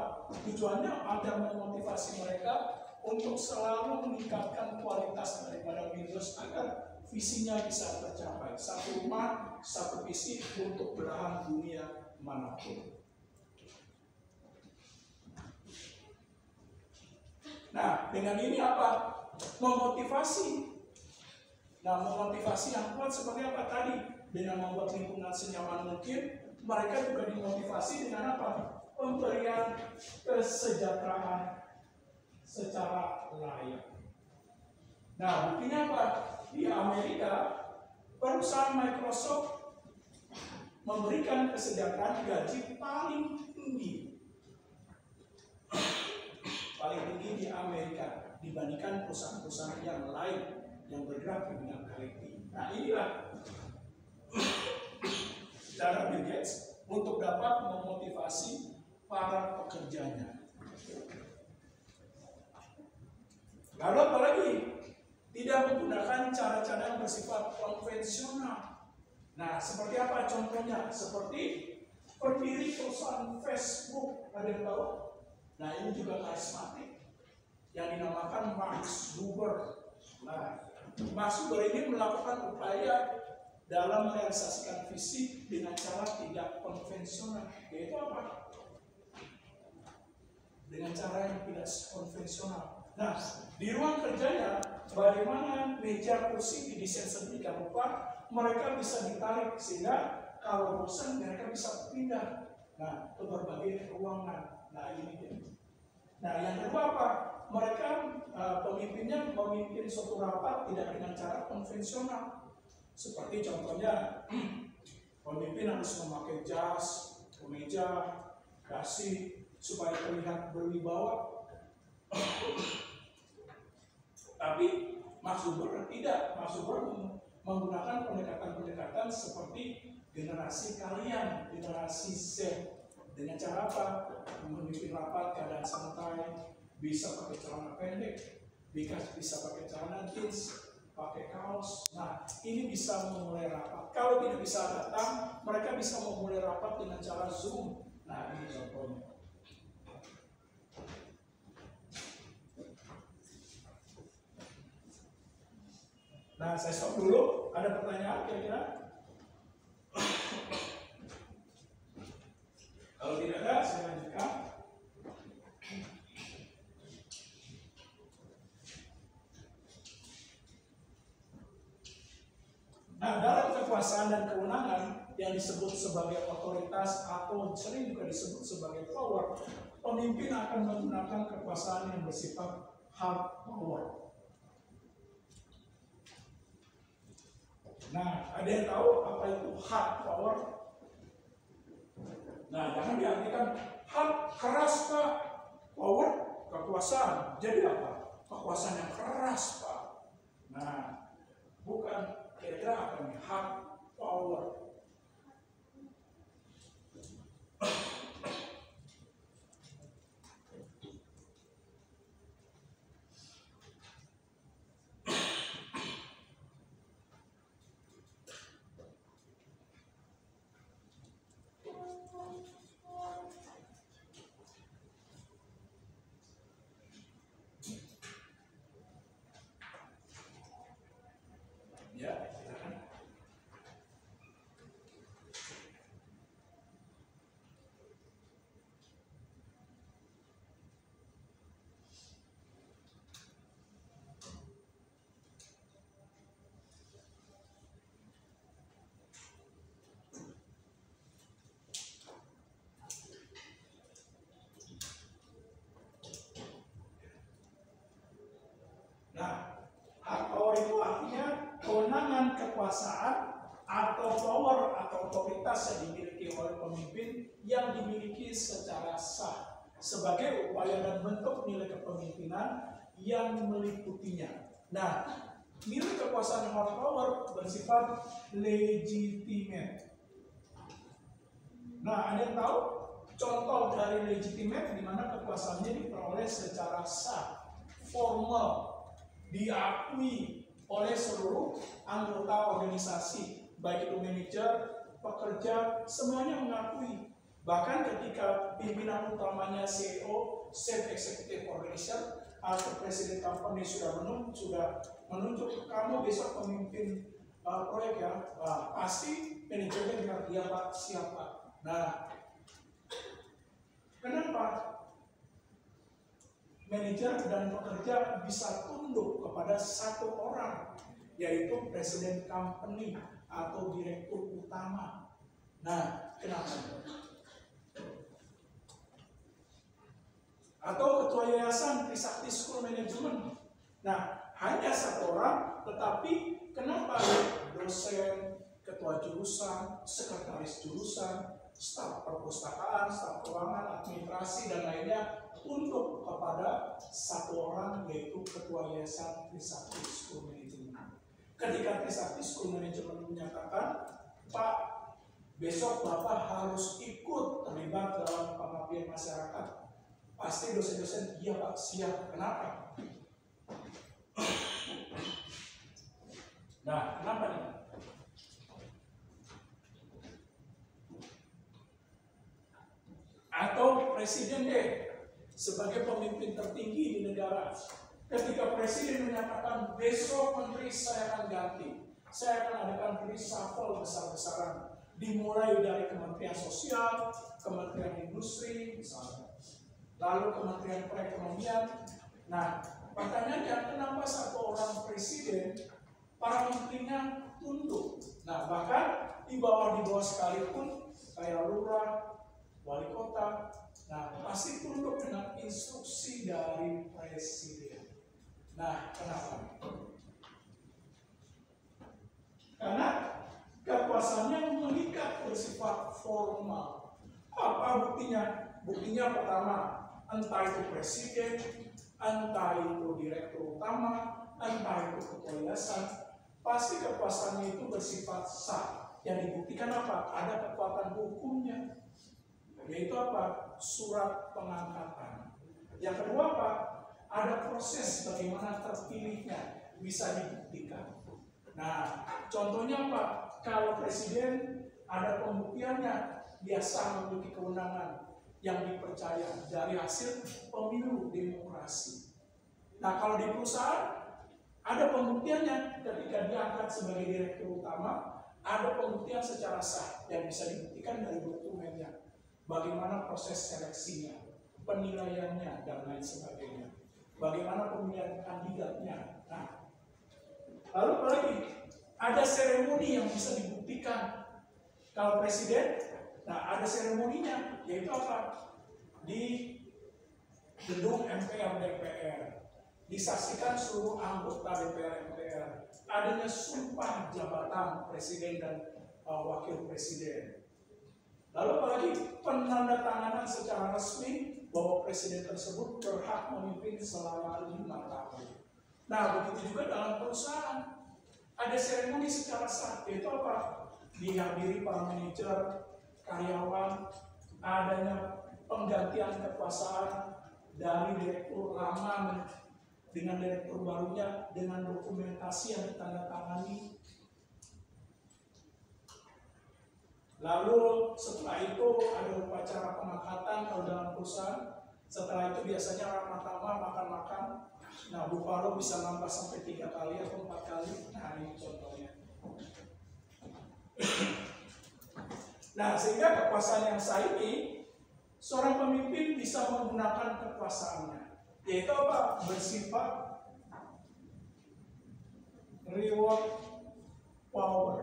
Tujuannya agar memotivasi mereka untuk selalu meningkatkan kualitas daripada Windows agar visinya bisa tercapai. Satu rumah, satu visi untuk belahan dunia manapun. Nah, dengan ini apa? Memotivasi. Nah, memotivasi yang kuat seperti apa tadi? Dengan membuat lingkungan senyaman mungkin, mereka juga dimotivasi dengan apa? Pemberian kesejahteraan secara layak. Nah, buktinya apa? Di Amerika, perusahaan Microsoft memberikan kesejahteraan gaji paling tinggi di Amerika dibandingkan perusahaan-perusahaan yang lain yang bergerak di bidang IT. Nah, inilah cara Bill Gates untuk dapat memotivasi para pekerjanya. Lalu apalagi? Tidak menggunakan cara-cara yang bersifat konvensional. Nah, seperti apa contohnya? Seperti pendiri perusahaan Facebook, ada yang tahu? Nah, ini juga karismatik yang dinamakan Mark Zuckerberg. Nah, Mark Zuckerberg ini melakukan upaya dalam merealisasikan visi dengan cara tidak konvensional. Yaitu apa? Dengan cara yang tidak konvensional. Nah, di ruang kerjanya, bagaimana meja kursi didesain sedemikian rupa mereka bisa ditarik sehingga kalau bosan mereka bisa pindah. Nah, ke berbagai ruangan. Nah, ini dia. Nah, yang kedua apa? Mereka pemimpinnya memimpin suatu rapat tidak dengan cara konvensional. Seperti contohnya, pemimpin harus memakai jas, kemeja, dasi supaya terlihat berwibawa. Tapi Mark Zuckerberg tidak. Mark Zuckerberg menggunakan pendekatan-pendekatan seperti generasi kalian, generasi Z. Dengan cara apa? Memimpin rapat keadaan santai, bisa pakai celana pendek, bisa pakai celana jeans, pakai kaos. Nah, ini bisa memulai rapat. Kalau tidak bisa datang, mereka bisa memulai rapat dengan cara Zoom. Nah, ini contohnya. Nah, saya stop dulu. Ada pertanyaan kira-kira? Kalau tidak ada, saya lanjutkan. Nah, dalam kekuasaan dan kewenangan yang disebut sebagai otoritas atau sering juga disebut sebagai power, pemimpin akan menggunakan kekuasaan yang bersifat hard power. Nah, ada yang tahu apa itu hard power? Nah, jangan diartikan hard, keras Pak. Power, kekuasaan. Jadi apa? Kekuasaan yang keras Pak. Nah, bukan. Kira-kira apa nih? Hard power. kekuasaan atau power atau otoritas yang dimiliki oleh pemimpin yang dimiliki secara sah sebagai upaya dan bentuk nilai kepemimpinan yang meliputinya. Nah, nilai kekuasaan hard power bersifat legitimate. Nah, ada yang tahu contoh dari legitimate di mana kekuasaannya diperoleh secara sah, formal, diakui oleh seluruh anggota organisasi, baik itu manajer, pekerja, semuanya mengakui. Bahkan ketika pimpinan utamanya CEO, Chief Executive Officer, atau Presiden company sudah menunjuk kamu besok pemimpin proyek ya, pasti manajernya bilang, iya Pak, siap Pak. Nah, kenapa manajer dan pekerja bisa tunduk kepada satu orang, yaitu presiden company atau direktur utama? Nah, kenapa? Atau ketua yayasan Trisakti School Management. Nah, hanya satu orang, tetapi kenapa dosen, ketua jurusan, sekretaris jurusan, staf perpustakaan, staf keuangan, administrasi, dan lainnya tunduk kepada satu orang, yaitu ketua yayasan Trisakti School Management. Ketika Trisakti School Management menyatakan, Pak, besok Bapak harus ikut terlibat dalam pengabdian masyarakat, pasti dosen-dosen, iya Pak, siap. Kenapa? Nah, kenapa nih? Atau presiden deh, sebagai pemimpin tertinggi di negara, ketika presiden menyatakan besok menteri saya akan ganti, saya akan adakan reshuffle besar-besaran, dimulai dari Kementerian Sosial, Kementerian Industri, misalnya, lalu Kementerian Perekonomian. Nah, pertanyaannya, kenapa satu orang presiden, para menterinya tunduk? Nah, bahkan di bawah sekalipun, kayak lurah, wali kota, nah pasti tunduk dengan instruksi dari presiden. Nah, kenapa? Karena kekuasaannya mengikat, bersifat formal. Apa buktinya? Buktinya pertama, entah itu presiden, entah itu direktur utama, entah itu ketua yayasan, pasti kekuasaannya itu bersifat sah. Yang dibuktikan apa? Ada kekuatan hukumnya, yaitu apa? Surat pengangkatan. Yang kedua apa? Ada proses bagaimana terpilihnya, bisa dibuktikan. Nah, contohnya apa? Kalau presiden ada pembuktiannya, dia sah memiliki kewenangan yang dipercaya dari hasil pemilu demokrasi. Nah, kalau di perusahaan ada pembuktiannya ketika diangkat sebagai direktur utama, ada pembuktian secara sah yang bisa dibuktikan dari dokumennya. Bagaimana proses seleksinya, penilaiannya, dan lain sebagainya. Bagaimana pemilihan kandidatnya. Nah, lalu apalagi? Ada seremoni yang bisa dibuktikan. Kalau presiden, nah ada seremoninya, yaitu apa? Di gedung MPR DPR. Disaksikan seluruh anggota DPR MPR. Adanya sumpah jabatan presiden dan wakil presiden. Lalu apalagi? Penandatanganan secara resmi bahwa presiden tersebut berhak memimpin selama 5 tahun. Nah, begitu juga dalam perusahaan. Ada seremoni secara sah, yaitu apa? Dihadiri para manajer, karyawan, adanya penggantian kekuasaan dari direktur lama dengan direktur barunya, dengan dokumentasi yang ditandatangani. Lalu setelah itu ada upacara pengangkatan kalau dalam perusahaan. Setelah itu biasanya ramah tamah, makan-makan. Nah, bufalo bisa nambah sampai 3 kali atau 4 kali. Nah, ini contohnya. Nah, sehingga kekuasaan yang sah ini, seorang pemimpin bisa menggunakan kekuasaannya, yaitu apa? Bersifat reward power.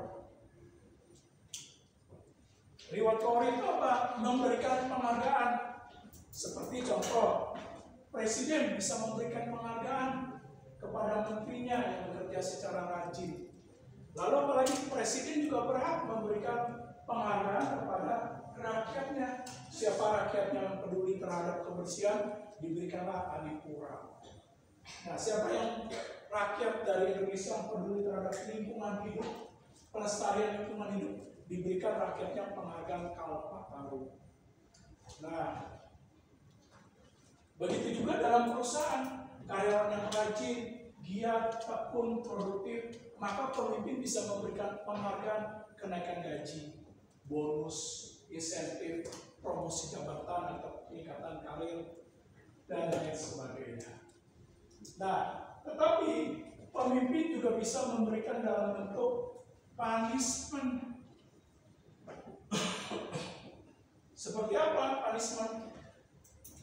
Reward power itu apa? Memberikan penghargaan. Seperti contoh, presiden bisa memberikan penghargaan kepada menterinya yang bekerja secara rajin. Lalu apalagi presiden juga berhak memberikan penghargaan kepada rakyatnya. Siapa rakyat yang peduli terhadap kebersihan, diberikanlah adipura. Nah, siapa yang rakyat dari Indonesia yang peduli terhadap lingkungan hidup, pelestarian lingkungan hidup, diberikan rakyatnya penghargaan Kalpataru. Nah, begitu juga dalam perusahaan, karyawan yang rajin, giat, tekun, produktif, maka pemimpin bisa memberikan penghargaan kenaikan gaji, bonus, insentif, promosi jabatan atau peningkatan karir, dan lain sebagainya. Nah, tetapi pemimpin juga bisa memberikan dalam bentuk punishment. Seperti apa punishment?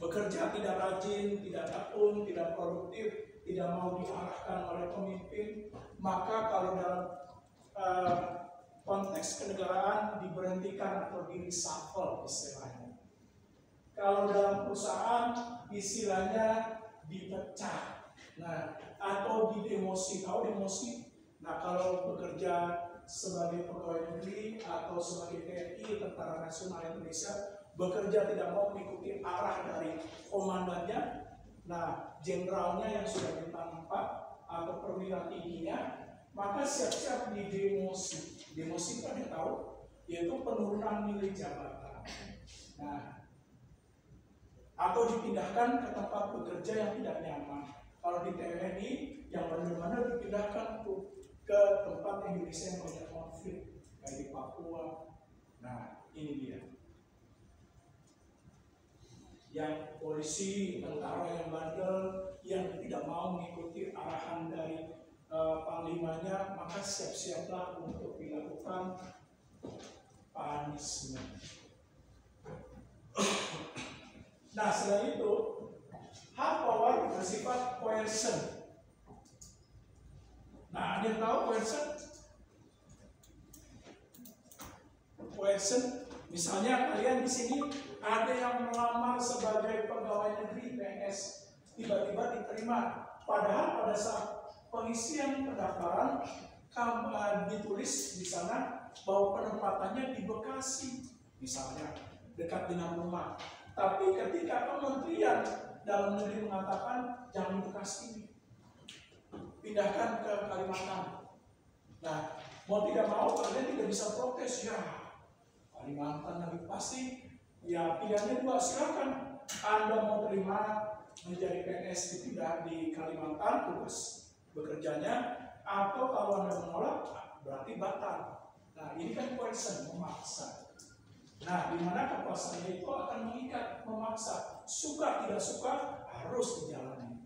Bekerja tidak rajin, tidak tekun, tidak produktif, tidak mau diarahkan oleh pemimpin, maka kalau dalam konteks kenegaraan diberhentikan atau di-reshuffle istilahnya. Kalau dalam perusahaan istilahnya dipecat. Nah, atau didemosi. Tahu demosi? Nah, kalau bekerja sebagai pegawai negeri atau sebagai TNI, Tentara Nasional Indonesia, bekerja tidak mau mengikuti arah dari komandannya, nah jenderalnya yang sudah bintang 4 atau perwira tingginya, maka siap-siap di demosi. Demosi kan dia tahu, yaitu penurunan nilai jabatan. Nah, atau dipindahkan ke tempat bekerja yang tidak nyaman. Kalau di TNI yang benar-benar dipindahkan ke tempat Indonesia yang banyak konflik, kayak di Papua. Nah, ini dia. Yang polisi, tentara yang bandel, yang tidak mau mengikuti arahan dari panglimanya, maka siap-siaplah untuk dilakukan punishment. Nah, selain itu, hard power bersifat coercion. Nah, ada yang tahu coercion? Coercion, misalnya kalian di sini ada yang melamar sebagai pegawai negeri PNS, tiba-tiba diterima. Padahal pada saat pengisian pendaftaran ditulis di sana bahwa penempatannya di Bekasi, misalnya dekat dengan rumah. Tapi ketika Kementerian Dalam Negeri mengatakan jangan Bekasi, pindahkan ke Kalimantan. Nah, mau tidak mau kalian tidak bisa protes, ya Kalimantan lebih pasti. Ya, pilihannya dua, silakan. Anda mau terima menjadi PNS dipindah di Kalimantan, tugas bekerjanya, atau kalau Anda menolak, berarti batal. Nah, ini kan coercion, memaksa. Nah, di mana kekuasaannya itu akan mengikat, memaksa. Suka tidak suka, harus dijalani.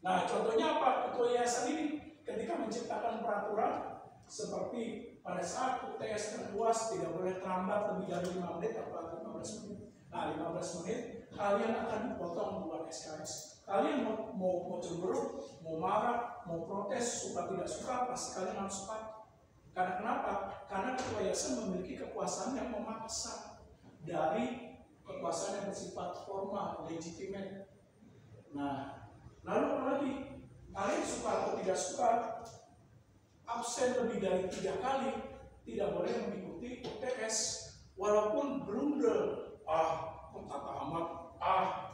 Nah, contohnya apa? Ketua yayasan ini ketika menciptakan peraturan seperti pada saat UTS terluas tidak boleh terlambat lebih dari 5 menit atau 15 menit. Nah, 15 menit kalian akan dipotong buat SKS. Kalian mau cemburu, mau marah, mau protes, suka tidak suka, pasti kalian harus patuh. Karena kenapa? Karena ketua yayasan memiliki kekuasaan yang memaksa dari kekuasaan yang bersifat formal, legitimate. Nah, lalu apa lagi? Kalian suka atau tidak suka, absen lebih dari 3 kali, tidak boleh mengikuti UTS, walaupun blunder, tata amat,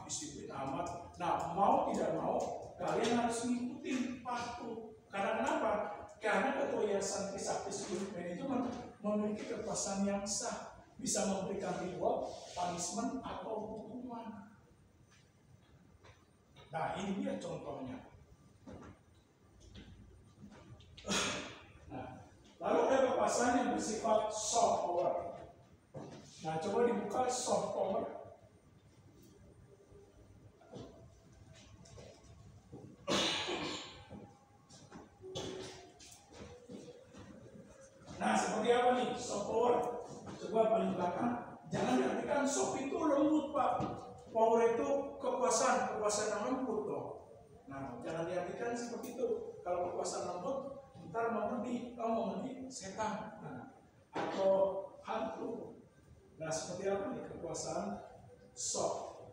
disiplin amat. Nah, mau tidak mau, kalian harus mengikuti, patuh. Karena kenapa? Karena ketua yayasan Trisakti Student Management memiliki kekuasaan yang sah, bisa memberikan reward, punishment, atau hukuman. Nah, ini dia contohnya. Nah, lalu ada kekuasaan yang bersifat soft power. Nah, coba dibuka soft power. Nah, seperti apa nih soft power? Coba paling belakang. Jangan diartikan soft itu lembut, Pak. Power itu kekuasaan yang lembut dong. Nah, jangan diartikan seperti itu. Kalau kekuasaan lembut, ntar mau mengerti setan, atau hantu. Nah, seperti apa nih kekuasaan soft?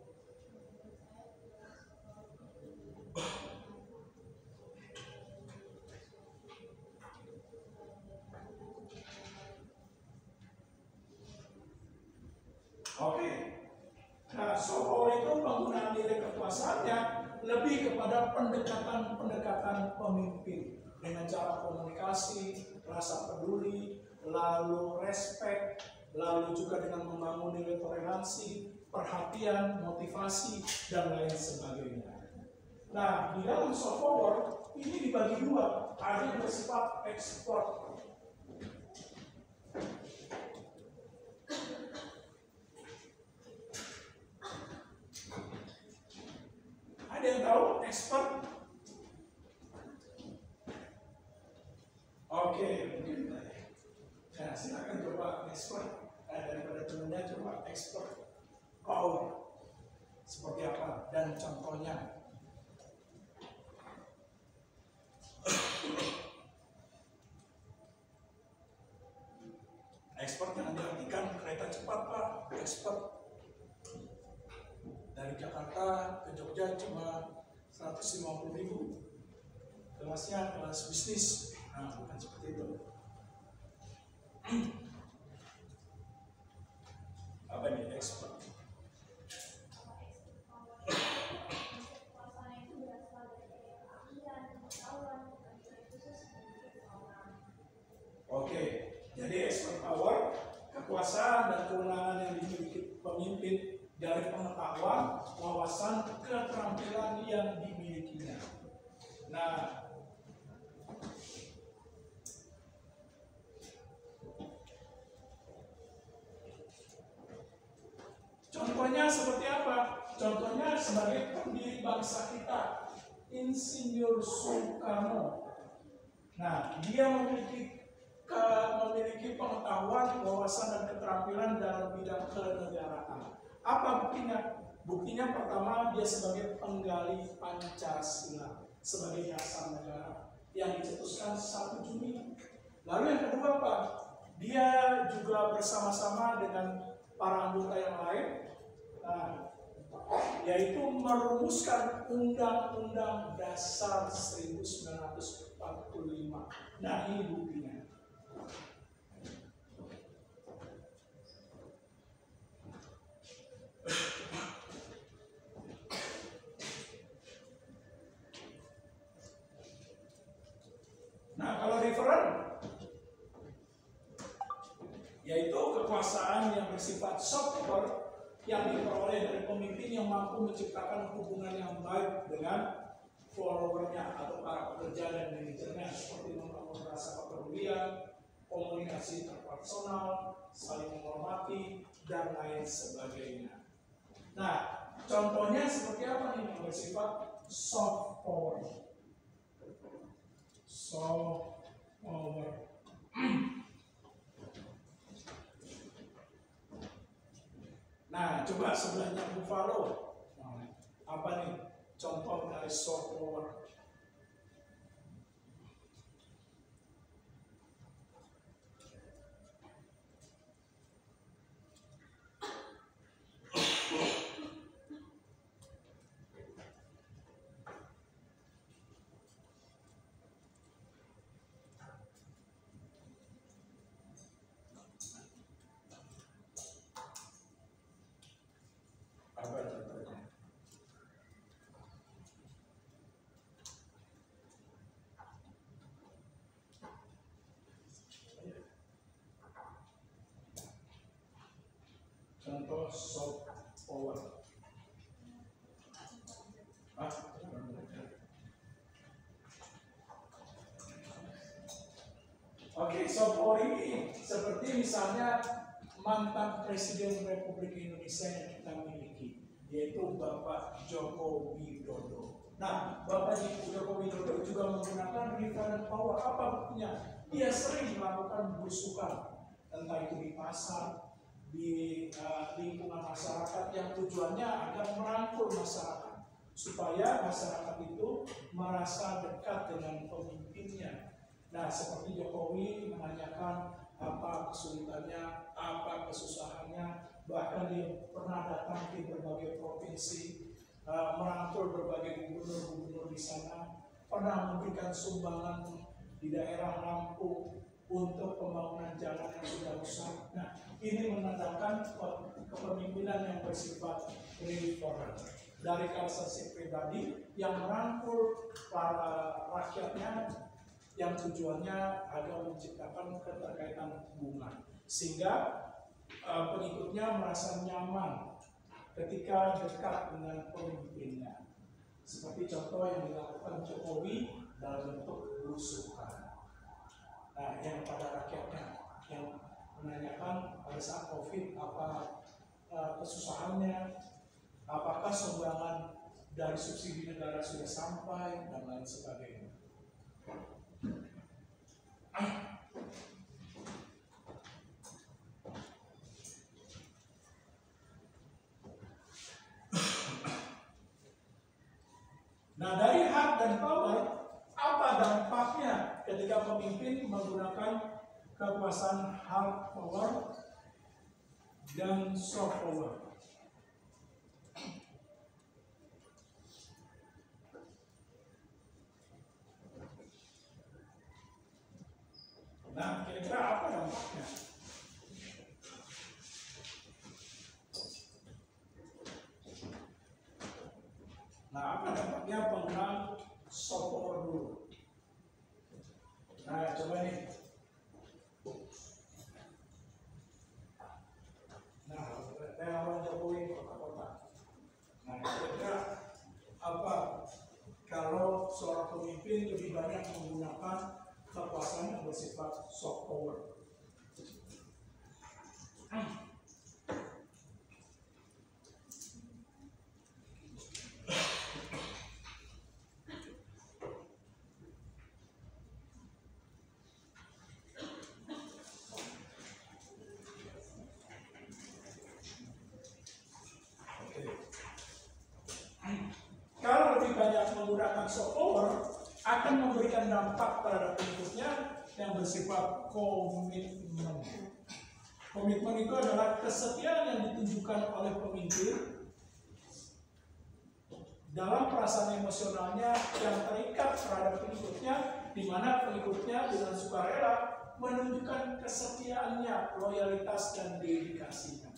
memimpin dengan cara komunikasi, rasa peduli, lalu respect, lalu juga dengan membangun nilai toleransi, perhatian, motivasi, dan lain sebagainya. Nah, di dalam soft power ini dibagi dua, ada yang bersifat ekspor. Ada yang tahu ekspor? Oke, mungkin. Nah, silakan coba ekspor. Daripada temennya coba ekspor power. Seperti apa dan contohnya. Ekspor yang diartikan kereta cepat, Pak. Ekspor dari Jakarta ke Jogja cuma 150.000. Kelasnya kelas bisnis. Nah, bukan seperti itu. Apa nih ekspor? Oke, jadi expert power, kekuasaan dan kewenangan yang dimiliki pemimpin dari pengetahuan, wawasan, keterampilan yang dimilikinya. Nah, contohnya seperti apa? Contohnya sebagai pendiri bangsa kita, Insinyur Soekarno. Nah, dia memiliki pengetahuan, wawasan, dan keterampilan dalam bidang kenegaraan. Apa buktinya? Buktinya pertama, dia sebagai penggali Pancasila sebagai dasar negara yang dicetuskan 1 Juni. Lalu yang kedua, Pak, dia juga bersama-sama dengan para anggota yang lain, yaitu merumuskan Undang-Undang Dasar 1945. Nah, ini buktinya. Nah, kalau referen, yaitu kekuasaan yang bersifat soft power yang diperoleh dari pemimpin yang mampu menciptakan hubungan yang baik dengan followernya atau para pekerja dan manajernya, seperti membangun rasa kepedulian, komunikasi interpersonal, saling menghormati, dan lain sebagainya. Nah, contohnya seperti apa nih yang bersifat soft power? Soft power. Nah, coba sebelahnya Buffalo. Apa nih contoh dari soft power? Contoh soft power. Oke, soft power ini seperti misalnya mantan Presiden Republik Indonesia yang kita miliki, yaitu Bapak Joko Widodo. Nah, Bapak Joko Widodo juga menggunakan referent power. Apa buktinya? Dia sering melakukan belusukan, entah itu di pasar, di lingkungan masyarakat, yang tujuannya agar merangkul masyarakat supaya masyarakat itu merasa dekat dengan pemimpinnya. Nah, seperti Jokowi menanyakan apa kesulitannya, apa kesusahannya, bahkan dia pernah datang di berbagai provinsi, merangkul berbagai gubernur-gubernur di sana, pernah memberikan sumbangan di daerah Lampung untuk pembangunan jalan yang sudah rusak. Nah, ini menandakan kepemimpinan yang bersifat reformer. dari kalkulasi pribadi yang merangkul para rakyatnya, yang tujuannya agar menciptakan keterkaitan hubungan sehingga pengikutnya merasa nyaman ketika dekat dengan pemimpinnya. Seperti contoh yang dilakukan Jokowi dalam bentuk belusukan. Nah, yang pada rakyatnya yang menanyakan pada saat COVID apa kesusahannya, apakah sumbangan dari subsidi negara sudah sampai dan lain sebagainya. Nah, dari hard dan power, apa dampaknya ketika pemimpin menggunakan kekuasaan hard power dan soft power? Nah, kira-kira apa dampaknya? Nah, apa dampaknya penggunaan soft power dulu? Nah, coba nih. Nah, relawan Jokowi kota-kota. Nah, kira-kira apa kalau seorang pemimpin lebih banyak menggunakan kekuasaan yang bersifat soft power? Kalau lebih banyak menggunakan soft power, akan memberikan dampak terhadap pengikutnya yang bersifat komitmen. Komitmen itu adalah kesetiaan yang ditunjukkan oleh pemimpin dalam perasaan emosionalnya yang terikat terhadap pengikutnya, di mana pengikutnya dengan sukarela menunjukkan kesetiaannya, loyalitas dan dedikasinya.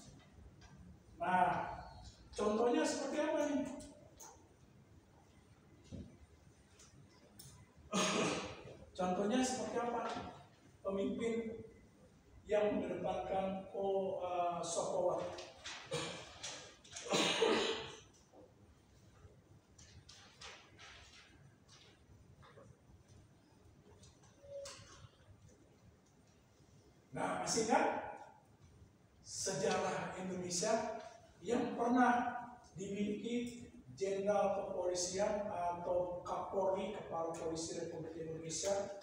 Nah, contohnya seperti apa nih? Contohnya seperti apa? Pemimpin yang mengedepankan soft power. Nah, masih kan sejarah Indonesia yang pernah dimiliki Jenderal Kepolisian atau Kapolri, Kepala Polisi Republik Indonesia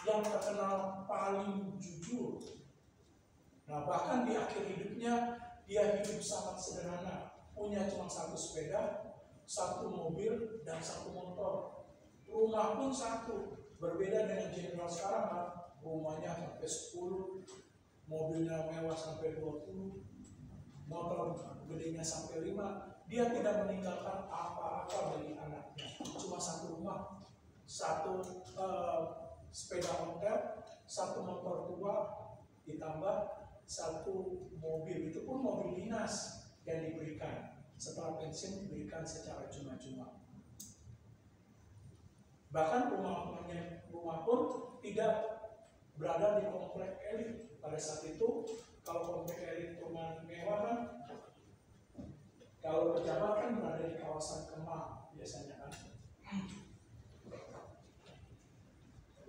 yang terkenal paling jujur. Nah, bahkan di akhir hidupnya dia hidup sangat sederhana, punya cuma satu sepeda, satu mobil, dan satu motor. Rumah pun satu, berbeda dengan jenderal sekarang kan, rumahnya sampai 10, mobilnya mewah sampai 20, motor gedenya sampai 5. Dia tidak meninggalkan apa-apa bagi anaknya, cuma satu rumah, satu sepeda ontel, satu motor tua, ditambah satu mobil, itu pun mobil dinas yang diberikan. Setelah pensiun diberikan secara cuma-cuma. Bahkan rumah pun tidak berada di komplek elit. Pada saat itu, kalau komplek elit rumah mewah kan, kalau pejabat kan berada di kawasan Kemang biasanya kan,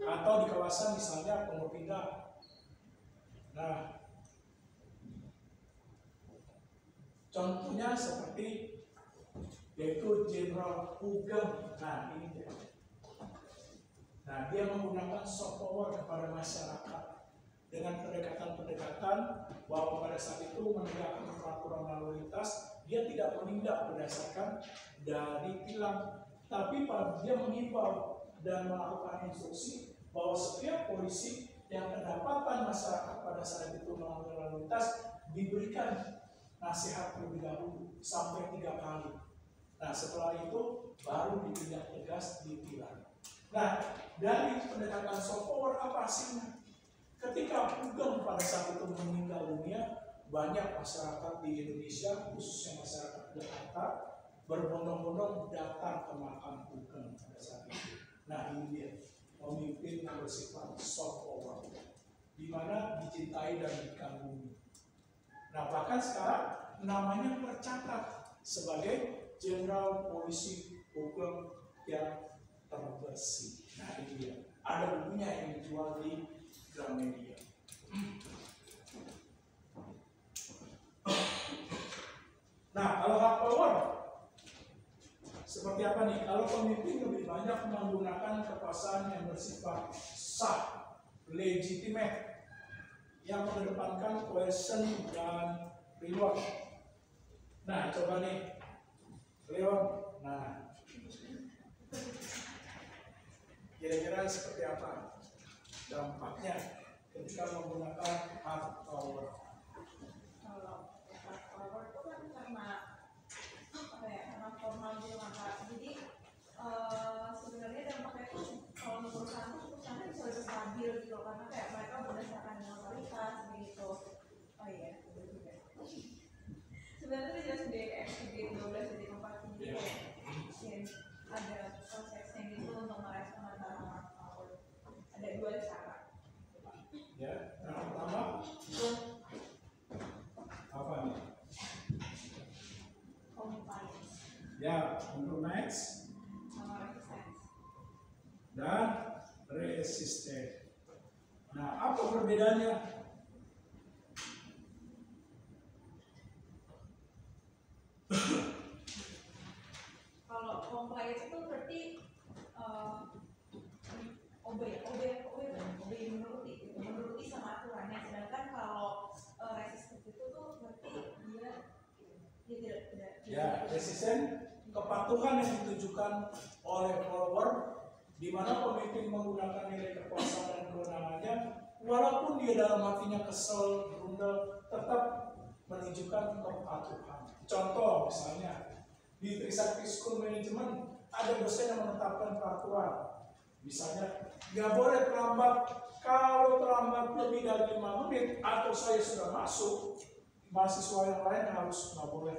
atau di kawasan misalnya Pondok Indah. Nah, contohnya seperti yaitu Jenderal Ugam. Nah, ini dia. Nah, dia menggunakan soft power kepada masyarakat dengan pendekatan-pendekatan bahwa pada saat itu menegakkan peraturan lalu lintas, dia tidak menindak berdasarkan dari tilang, tapi dia mengimbau dan melakukan instruksi bahwa setiap polisi yang kedapatan masyarakat pada saat itu melanggar lalu lintas diberikan nasihat terlebih dahulu sampai 3 kali. Nah, setelah itu baru ditindak tegas, ditilang. Nah, dari pendekatan soft power apa hasilnya? Ketika Ugam pada saat itu meninggal dunia, banyak masyarakat di Indonesia, khususnya masyarakat Jakarta, berbondong-bondong datang ke makam Tuhan pada saat itu. Nah ini dia, pemimpin yang bersifat soft power, di mana dicintai dan dikagumi. Nah bahkan sekarang namanya tercatat sebagai Jenderal Polisi Hukum yang terbersih. Nah ini dia, ada bukunya yang dijual di Gramedia. Nah kalau hak power seperti apa nih? Kalau pemimpin lebih banyak menggunakan kekuasaan yang bersifat sah, legitimate, yang mengedepankan coercion dan reward. Nah, coba nih, Leon. Nah, kira-kira seperti apa dampaknya ketika menggunakan hard power? Kalau hard power itu kan karena apa ya, karena formal gitu maka jadi sebenarnya dampaknya itu kalau untuk perusahaan bisa lebih stabil gitu karena kayak mereka berdasarkan otoritas begitu. Oh iya, betul juga. Sebenarnya jelas di FCD 12 jadi tempat ini ada prosesnya gitu untuk merespon antara hard power. Ada dua cara. Ya, yang pertama apa nih? Compliance Ya, compromise sama resistance. dan resisten. Nah, apa perbedaannya? Kalau compliance itu berarti menuruti sama aturannya. Sedangkan kalau resistance itu tuh berarti dia tidak. Ya, resisten kepatuhan yang ditujukan oleh follower, di mana pemimpin menggunakan nilai kekuasaan dan kewenangannya, walaupun dia dalam hatinya kesel, berundel, tetap menunjukkan kepatuhan. Contoh misalnya di Trisakti School Management ada dosen yang menetapkan peraturan, misalnya nggak boleh terlambat. Kalau terlambat lebih dari 5 menit atau saya sudah masuk, mahasiswa yang lain harus nggak boleh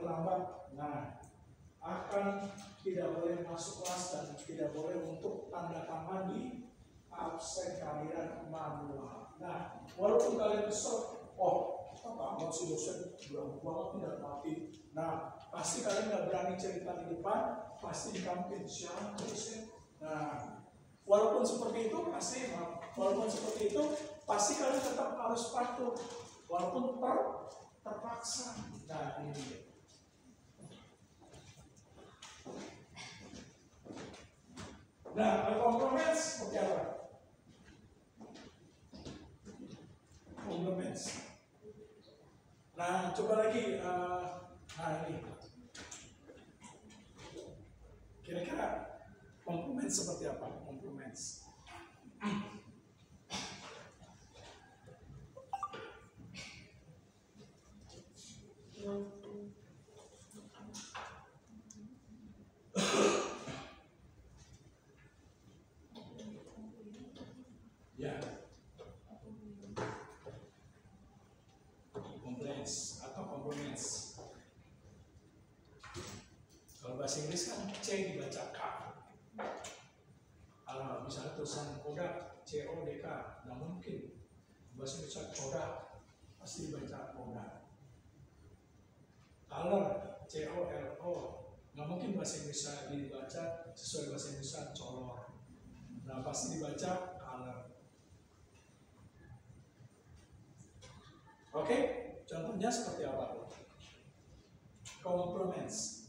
terlambat. Nah, akan tidak boleh masuk kelas dan tidak boleh untuk tanda tangan di absen kehadiran manual. Nah, walaupun kalian kesel, amat si dosen berang banget tidak mati. Nah, pasti kalian nggak berani cerita di depan, pasti di kantin siapa dosen. Nah, walaupun seperti itu pasti kalian tetap harus patuh, walaupun terpaksa. Nah, ini dia. Nah, kompromis seperti apa? Kompromis. Nah, coba lagi. Nah, ini. Kira-kira kompromis seperti apa? Kompromis. Ya, kompromis atau kompromis. Kalau bahasa Inggris kan C dibaca K. Kalau misalnya tulisan kodak CODK, nggak mungkin. Bahasa Indonesia kodak pasti dibaca kodak. Color COLO, nggak mungkin bahasa Indonesia dibaca sesuai bahasa Indonesia color. Nah pasti dibaca color. Oke, contohnya seperti apa? Kompromis.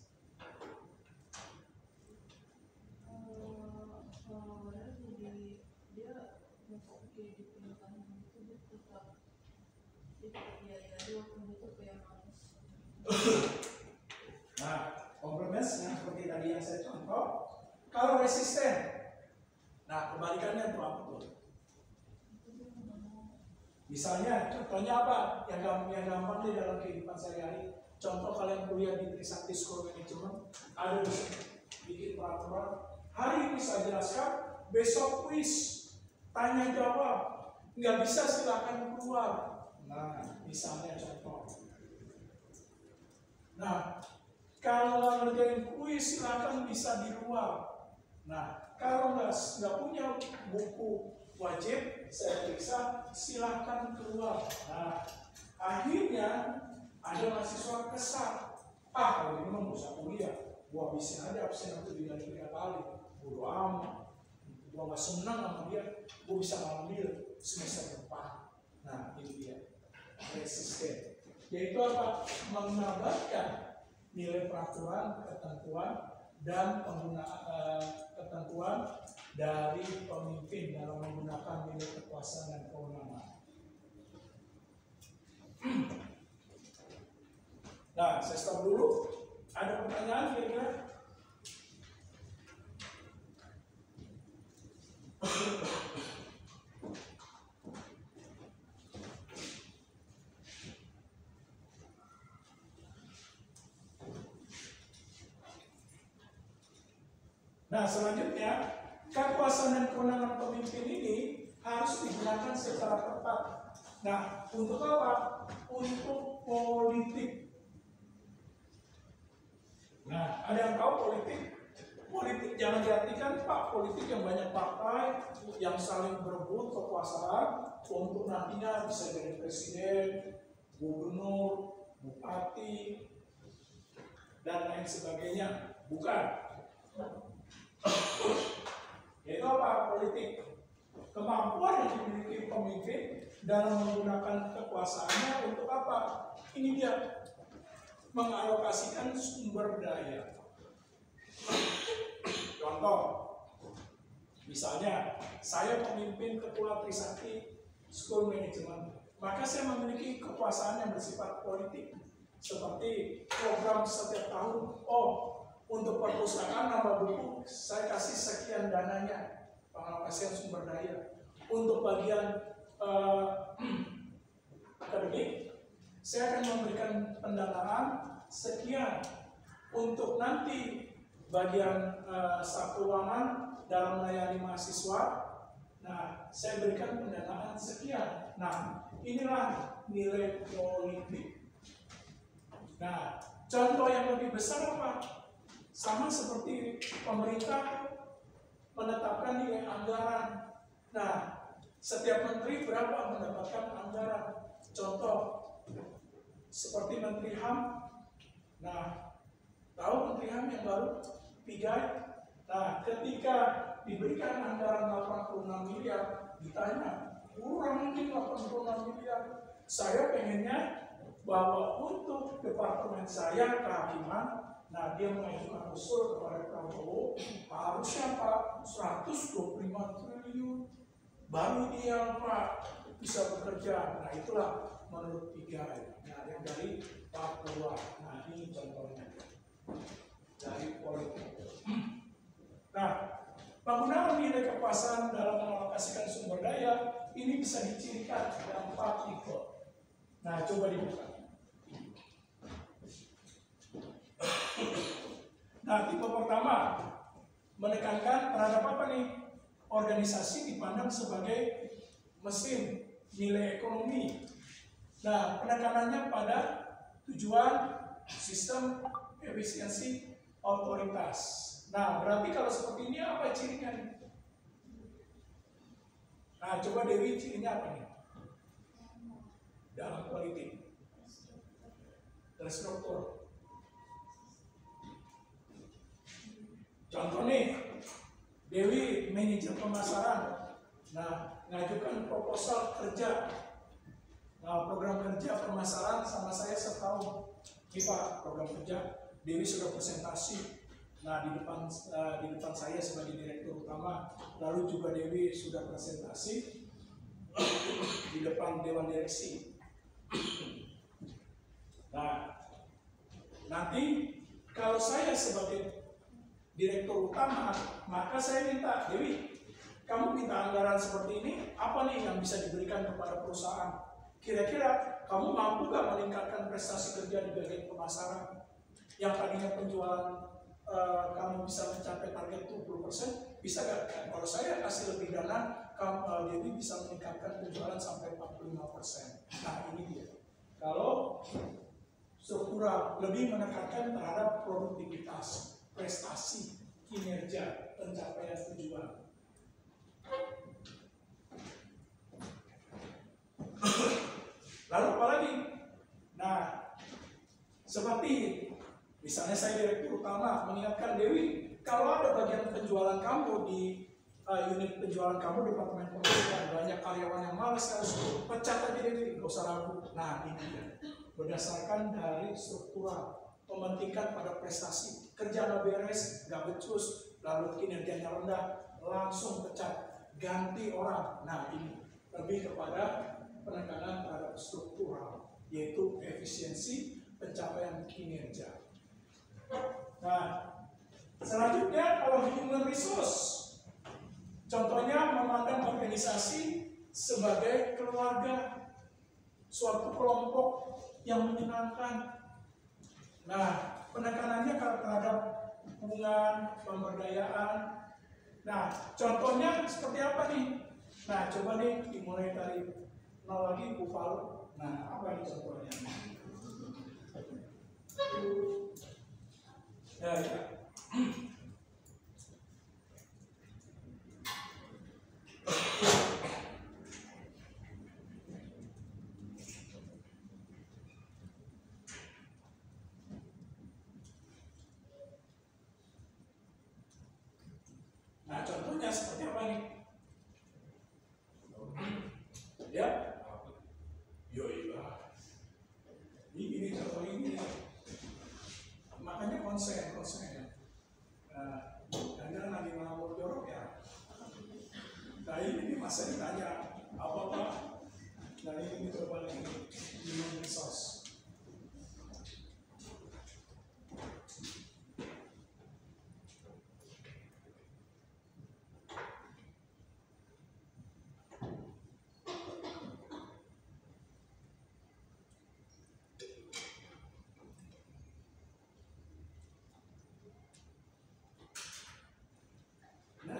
Nah, kompromis yang seperti tadi yang saya contoh. Kalau resisten, nah kebalikannya itu apa tuh? Misalnya, contohnya apa? Yang gampang di dalam kehidupan sehari-hari. Contoh kalian kuliah di Trisakti School Management, ada bikin peraturan. Hari ini saya jelaskan, besok kuis, tanya jawab, nggak bisa silakan keluar. Nah, misalnya contoh. Nah, kalau nggak ngerjain kuis silakan bisa di luar. Nah, kalau nggak punya buku wajib saya periksa silakan keluar. Nah, akhirnya ada mahasiswa kesal. Kalau ini mah nggak usah kuliah, gua habisin aja absen aku tinggal 3 kali. Bodo amat. Gua nggak senang sama dia, gua bisa ngambil semester depan. Nah, ini dia resisten. Yaitu apa? Mengabarkan nilai peraturan, ketentuan, dan penggunaan ketentuan dari pemimpin dalam menggunakan nilai kekuasaan dan kewenangan. Nah, saya stop dulu. Ada pertanyaan kira-kira? Nah, selanjutnya, kekuasaan dan kewenangan pemimpin ini harus digunakan secara tepat. Nah, untuk apa? Untuk politik. Nah, ada yang tahu politik? Politik jangan diartikan Pak, politik yang banyak partai yang saling berebut kekuasaan untuk nantinya bisa jadi presiden, gubernur, bupati, dan lain sebagainya. Bukan. Yaitu apa? Politik. Kemampuan yang dimiliki pemimpin dalam menggunakan kekuasaannya untuk apa? Ini dia, mengalokasikan sumber daya. Contoh, misalnya saya pemimpin Kepulauan Trisakti School Management, maka saya memiliki kekuasaan yang bersifat politik, seperti program setiap tahun. Untuk perpustakaan nambah buku, saya kasih sekian dananya, pengalokasian sumber daya. Untuk bagian akademik, saya akan memberikan pendanaan sekian. Untuk nanti bagian staf keuangan dalam melayani mahasiswa, nah saya berikan pendanaan sekian. Nah, inilah nilai politik. Nah, contoh yang lebih besar apa? Sama seperti pemerintah menetapkan nilai anggaran. Nah, setiap menteri berapa mendapatkan anggaran. Contoh, seperti Menteri HAM. Nah, tahu Menteri HAM yang baru? Pigai. Nah, ketika diberikan anggaran 86 miliar, ditanya, kurang mungkin 86 miliar. Saya pengennya bahwa untuk departemen saya kehakiman, nah dia mengajukan usul kepada Prabowo, harusnya Pak 125 triliun baru dia Pak bisa bekerja. Nah itulah menurut Pigai. Nah yang dari Papua. Nah ini contohnya dari politik. Nah, penggunaan nilai kekuasaan dalam mengalokasikan sumber daya ini bisa dicirikan dalam 4 tipe. Nah coba dibuka. Nah, tipe pertama menekankan terhadap apa nih? Organisasi dipandang sebagai mesin nilai ekonomi. Nah, penekanannya pada tujuan, sistem, efisiensi, otoritas. Nah, berarti kalau seperti ini apa cirinya nih? Nah, coba Dewi, cirinya apa nih? Dalam politik. Terstruktur. Contoh nih, Dewi manajer pemasaran, nah ngajukan proposal kerja, nah program kerja pemasaran sama saya setahun, ini Pak program kerja, Dewi sudah presentasi, nah di depan saya sebagai direktur utama, lalu juga Dewi sudah presentasi di depan dewan direksi. Nah, nanti kalau saya sebagai direktur utama, maka saya minta, Dewi, kamu minta anggaran seperti ini, apa nih yang bisa diberikan kepada perusahaan? Kira-kira kamu mampu gak meningkatkan prestasi kerja di bagian pemasaran? Yang tadinya penjualan kamu bisa mencapai target 20%, bisa gak? Kalau saya kasih lebih dana, Dewi bisa meningkatkan penjualan sampai 45%. Nah ini dia. Kalau struktural lebih menekankan terhadap produktivitas, prestasi, kinerja, pencapaian tujuan. Lalu apa lagi? Nah, seperti misalnya saya direktur utama mengingatkan Dewi, kalau ada bagian penjualan kamu di unit penjualan kamu, departemen penjualan, banyak karyawan yang malas, harus pecat aja Dewi, nggak usah ragu. Nah, ini dia. Berdasarkan dari struktural, mementingkan pada prestasi, kerja nggak beres, nggak becus, lalu kinerjanya rendah, langsung pecat, ganti orang. Nah, ini lebih kepada penekanan terhadap struktural, yaitu efisiensi pencapaian kinerja. Nah, selanjutnya kalau human resource, contohnya memandang organisasi sebagai keluarga, suatu kelompok yang menyenangkan. Nah, penekanannya terhadap hubungan, pemberdayaan. Nah, contohnya seperti apa nih? Nah, coba nih dimulai dari nol lagi, Buffalo. Nah, apa nih contohnya? Ya. Nah, contohnya seperti apa nih? Ya? Yoilah. Ini contoh ini. Makanya konsen. Nah, jangan lagi ngawur jorok ya. Nah, ini masa ditanya apa Pak? Nah, ini coba lagi human resource.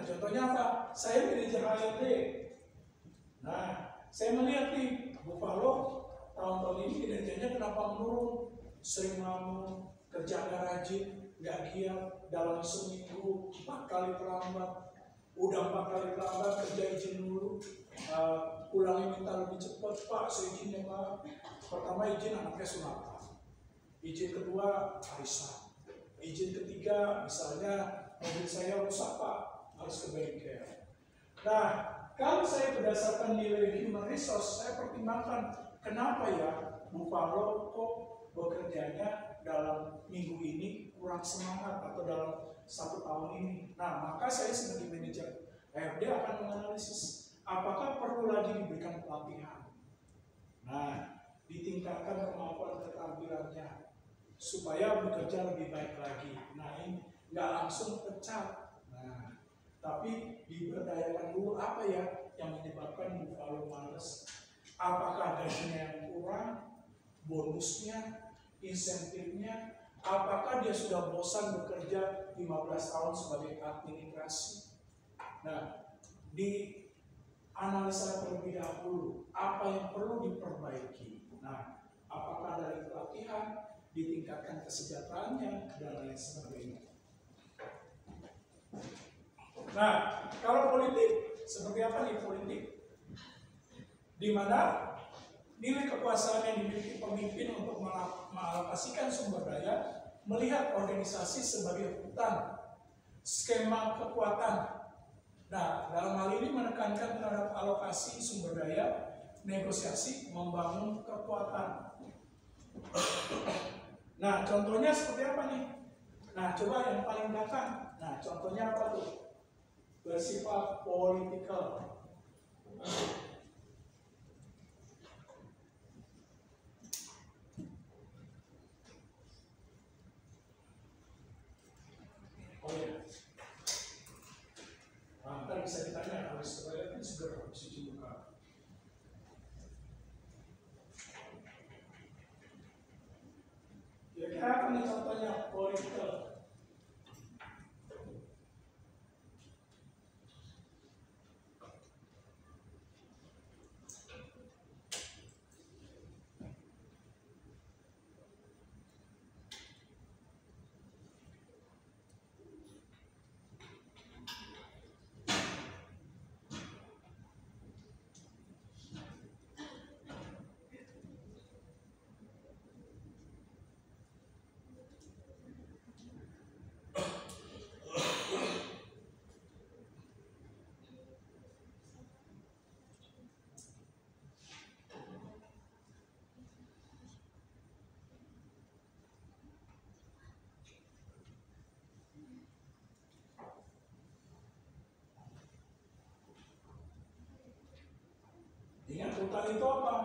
Contohnya apa? Saya manajer HRD. Nah, saya melihat nih Buffalo tahun-tahun ini kinerjanya kenapa menurun? Sering ngomong, kerja nggak rajin, nggak giat, dalam seminggu 4 kali terlambat, udah 4 kali terlambat, kerja izin dulu, pulangnya minta lebih cepat, Pak, saya izin ya Pak. Pertama izin anaknya sunatan, izin kedua arisan, izin ketiga misalnya mobil saya rusak Pak, harus ke bengkel. Nah, kalau saya berdasarkan nilai human resource, saya pertimbangkan kenapa ya Buffalo kok bekerjanya dalam minggu ini kurang semangat atau dalam 1 tahun ini. Nah, maka saya sebagai manajer HRD akan menganalisis apakah perlu lagi diberikan pelatihan. Nah, ditingkatkan kemampuan keterampilannya supaya bekerja lebih baik lagi. Nah, ini nggak langsung pecat. Nah, tapi diberdayakan dulu apa ya yang menyebabkan Buffalo males. Apakah gajinya yang kurang, bonusnya, insentifnya, apakah dia sudah bosan bekerja 15 tahun sebagai administrasi. Nah, di analisa terlebih dahulu apa yang perlu diperbaiki. Nah, apakah dari pelatihan, ditingkatkan kesejahteraannya, dan lain sebagainya. Nah, kalau politik, seperti apa nih politik? Di mana nilai kekuasaan yang dimiliki pemimpin untuk mengalokasikan sumber daya, melihat organisasi sebagai hutan, skema kekuatan. Nah, dalam hal ini menekankan terhadap alokasi sumber daya, negosiasi, membangun kekuatan. Nah, contohnya seperti apa nih? Nah, coba yang paling belakang. Nah, contohnya apa tuh? Bersifat politikal. Oh ya. Nah, ntar bisa ditanya, harus toilet ini segera harus cuci muka. Ya, apa nih contohnya politikal? hutan itu apa?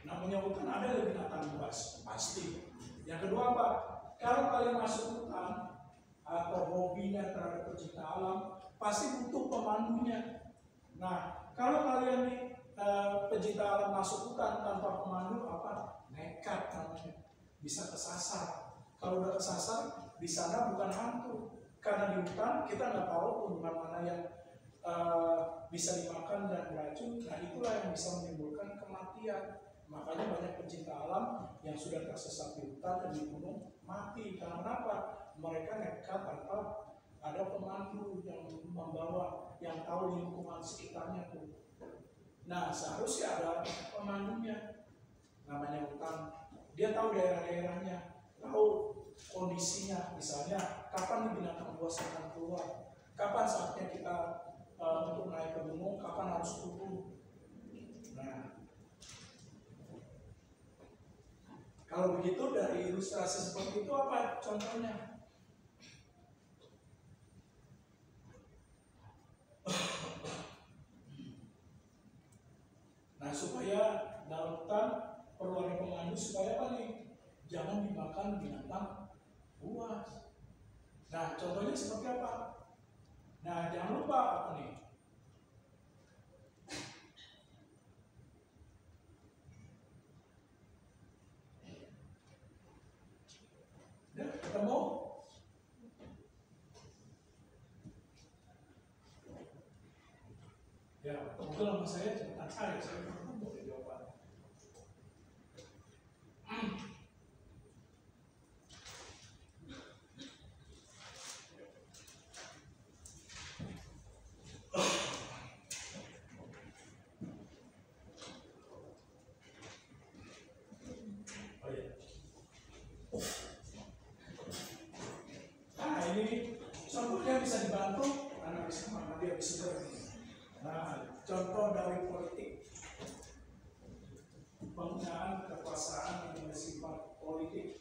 Namanya hutan ada binatang buas, pasti. Yang kedua apa? Kalau kalian masuk hutan atau hobinya terhadap pecinta alam, pasti butuh pemandunya. Nah, kalau kalian nih pecinta alam masuk hutan tanpa pemandu, apa? Nekat namanya, bisa kesasar. Kalau udah kesasar, di sana bukan hantu. Karena di hutan kita nggak tahu tumbuhan mana yang bisa dimakan dan beracun. Nah, itulah yang bisa menimbulkan kematian. Makanya banyak pecinta alam yang sudah tersesat di hutan dan di gunung mati. Karena apa? Mereka nekat tanpa ada pemandu yang membawa, yang tahu lingkungan sekitarnya tuh. Nah, seharusnya ada pemandunya. Namanya hutan, dia tahu daerah-daerahnya, tahu kondisinya. Misalnya, kapan binatang buas akan keluar, kapan saatnya kita untuk naik ke gunung, kapan harus turun. Nah, kalau begitu dari ilustrasi seperti itu apa contohnya? Nah, supaya dalam hutan perlu ada pemandu supaya apa nih? Jangan dimakan binatang buas. Nah, contohnya seperti apa? Nah, jangan lupa apa nih? Udah ketemu? Ya, kebetulan sama saya cepetan saya belum boleh jawaban. Oh ya. Nah, ini contohnya bisa dibantu karena bisa mana dia bisa berani. Nah, contoh dari politik, penggunaan kekuasaan yang bersifat politik.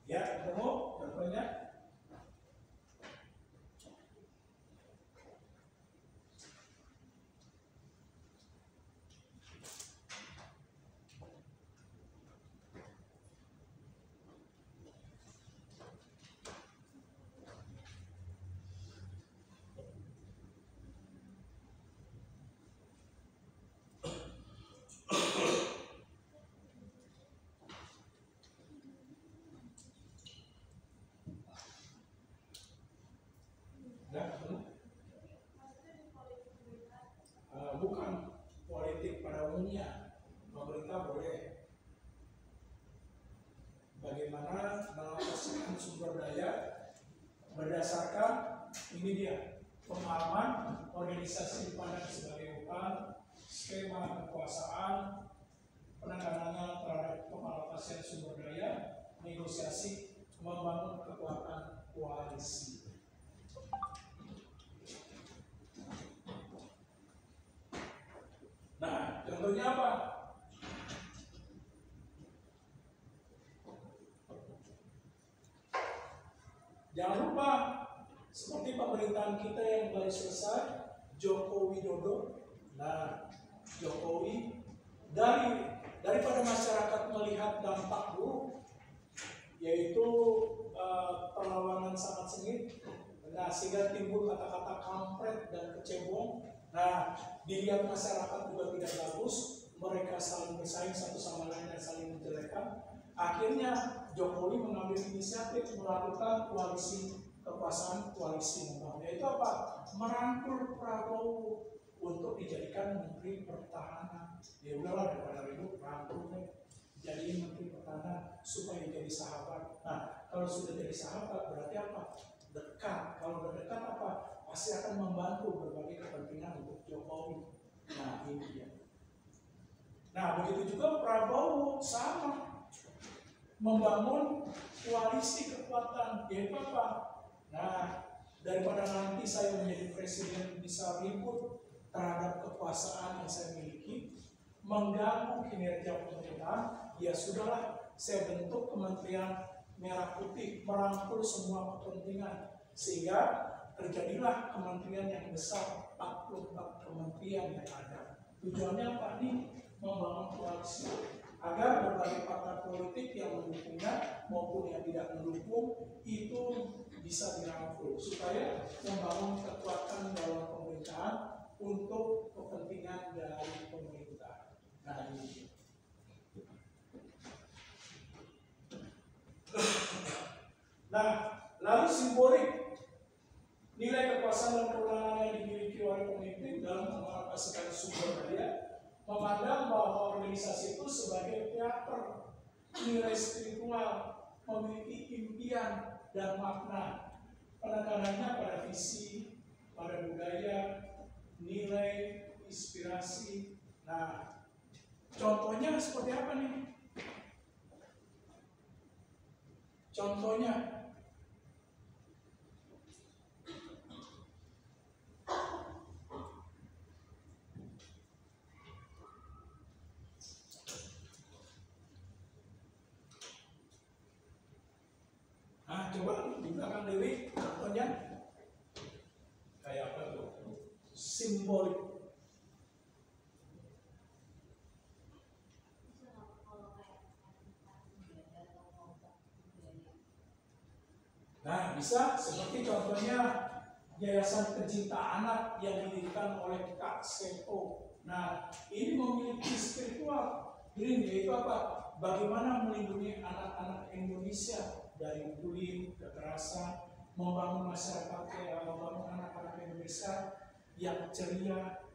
Ya, ketemu contohnya. Bukan politik pada umumnya. Pemerintah boleh bagaimana mengalokasikan sumber daya berdasarkan ini dia pemahaman organisasi dipandang sebagai hutan, skema kekuasaan, penanganannya terhadap pengalokasian sumber daya, negosiasi, membangun kekuatan koalisi. Nah, contohnya apa? Jangan lupa, seperti pemerintahan kita yang baru selesai, Joko Widodo. Nah, Jokowi daripada masyarakat melihat dampak buruk, yaitu perlawanan sangat sengit, nah sehingga timbul kata-kata kampret dan kecebong. Nah, dilihat masyarakat juga tidak bagus, mereka saling bersaing satu sama lain dan saling menjelekkan. Akhirnya Jokowi mengambil inisiatif melakukan koalisi kekuasaan, koalisi membangun. Yaitu apa? Merangkul Prabowo untuk dijadikan Menteri Pertahanan. Ya udahlah daripada ribut, rangkul deh. Jadiin menteri pertahanan supaya jadi sahabat. Nah, kalau sudah jadi sahabat berarti apa? Dekat. Kalau berdekat apa? Pasti akan membantu berbagai kepentingan untuk Jokowi. Nah, ini dia. Nah, begitu juga Prabowo sama membangun koalisi kekuatan, yaitu apa? Nah, daripada nanti saya menjadi presiden bisa ribut terhadap kekuasaan yang saya miliki, mengganggu kinerja pemerintahan, ya sudahlah, saya bentuk Kementerian Merah Putih, merangkul semua kepentingan, sehingga terjadilah kementerian yang besar, 44 kementerian yang ada. Tujuannya apa nih? Membangun koalisi agar berbagai partai politik yang mendukungnya maupun yang tidak mendukung itu bisa dirangkul supaya membangun kekuatan dalam pemerintahan untuk kepentingan dari pemerintah. Nah ini. Nah, lalu simbolik nilai kekuasaan dan kewenangan yang dimiliki oleh pemimpin dalam mengalokasikan sumber daya, memandang bahwa organisasi itu sebagai teater, nilai spiritual, memiliki impian dan makna. Penekanannya pada visi, pada budaya, nilai, inspirasi. Nah, contohnya seperti apa nih? Contohnya, nah coba di belakang Dewi, contohnya kayak apa tuh? Simbolik. Nah, bisa seperti contohnya Yayasan Pencinta Anak yang didirikan oleh Kak Seto. Nah, ini memiliki spiritual green, yaitu apa? Bagaimana melindungi anak-anak Indonesia dari bullying, kekerasan, membangun masyarakat, membangun anak-anak Indonesia yang ceria,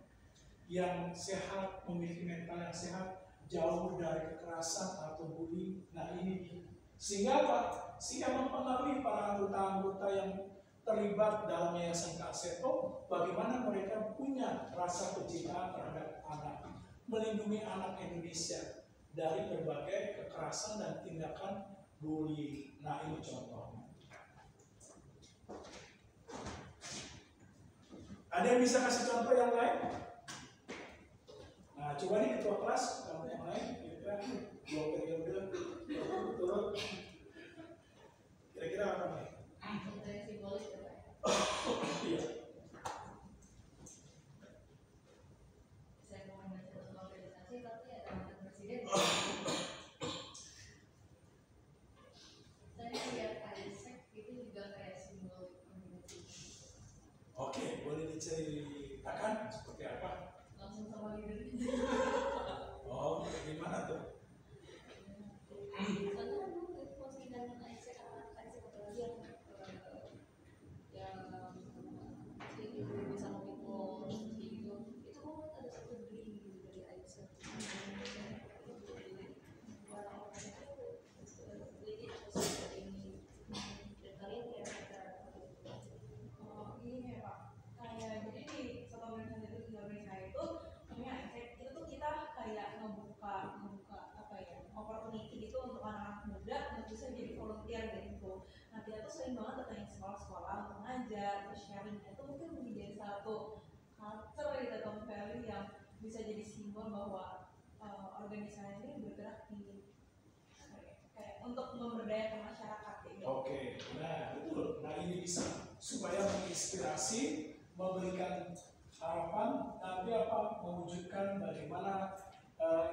yang sehat, memiliki mental yang sehat, jauh dari kekerasan atau bullying. Nah, ini sehingga apa? Sehingga mempengaruhi para anggota-anggota yang terlibat dalam Yayasan Kak Seto, bagaimana mereka punya rasa kecintaan terhadap anak, melindungi anak Indonesia dari berbagai kekerasan dan tindakan bullying. Nah, ini contohnya. Ada yang bisa kasih contoh yang lain? Nah, coba nih ketua kelas, contoh yang lain, kira-kira 2 periode berturut-turut. Kira-kira apa nih? Contohnya simbolis ya Pak. Iya. Saya mau mengajar organisasi tapi ada mantan presiden. Saya lihat Isaac itu juga kayak simbol organisasi. Oke, boleh diceritakan seperti apa? Langsung sama leader. Oh, gimana tuh? Soalnya kan dulu postingan Isaac apalagi yang ibu sama people gitu, itu kok ada satu green gitu dari Isaac. Orang-orang itu jadi seperti ini dan kalian kayak Oh, ini ya Pak. Kayak jadi di satu organisasi itu di organisasi itu namanya Isaac, itu tuh kita kayak ngebuka apa ya, opportunity gitu untuk anak-anak muda untuk bisa jadi volunteer gitu. Nah kita tuh sering banget datangin sekolah-sekolah untuk ngajar, terus sharing. Itu mungkin menjadi satu culture gitu atau value yang bisa jadi simbol bahwa organisasi ini bergerak di kayak untuk memberdayakan masyarakat gitu. Oke, nah betul. Nah ini bisa supaya menginspirasi, memberikan harapan, nanti apa mewujudkan bagaimana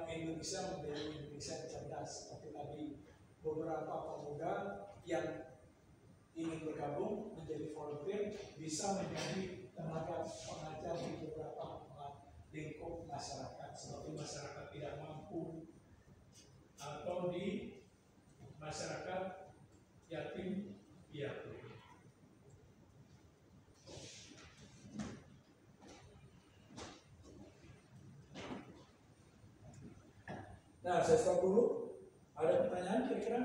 Indonesia menjadi Indonesia yang cerdas. Seperti tadi beberapa pemuda yang ingin bergabung menjadi volunteer bisa menjadi tenaga pengajar di beberapa lingkup masyarakat seperti masyarakat tidak mampu atau di masyarakat yatim piatu. Nah, saya stop dulu. Ada pertanyaan kira-kira?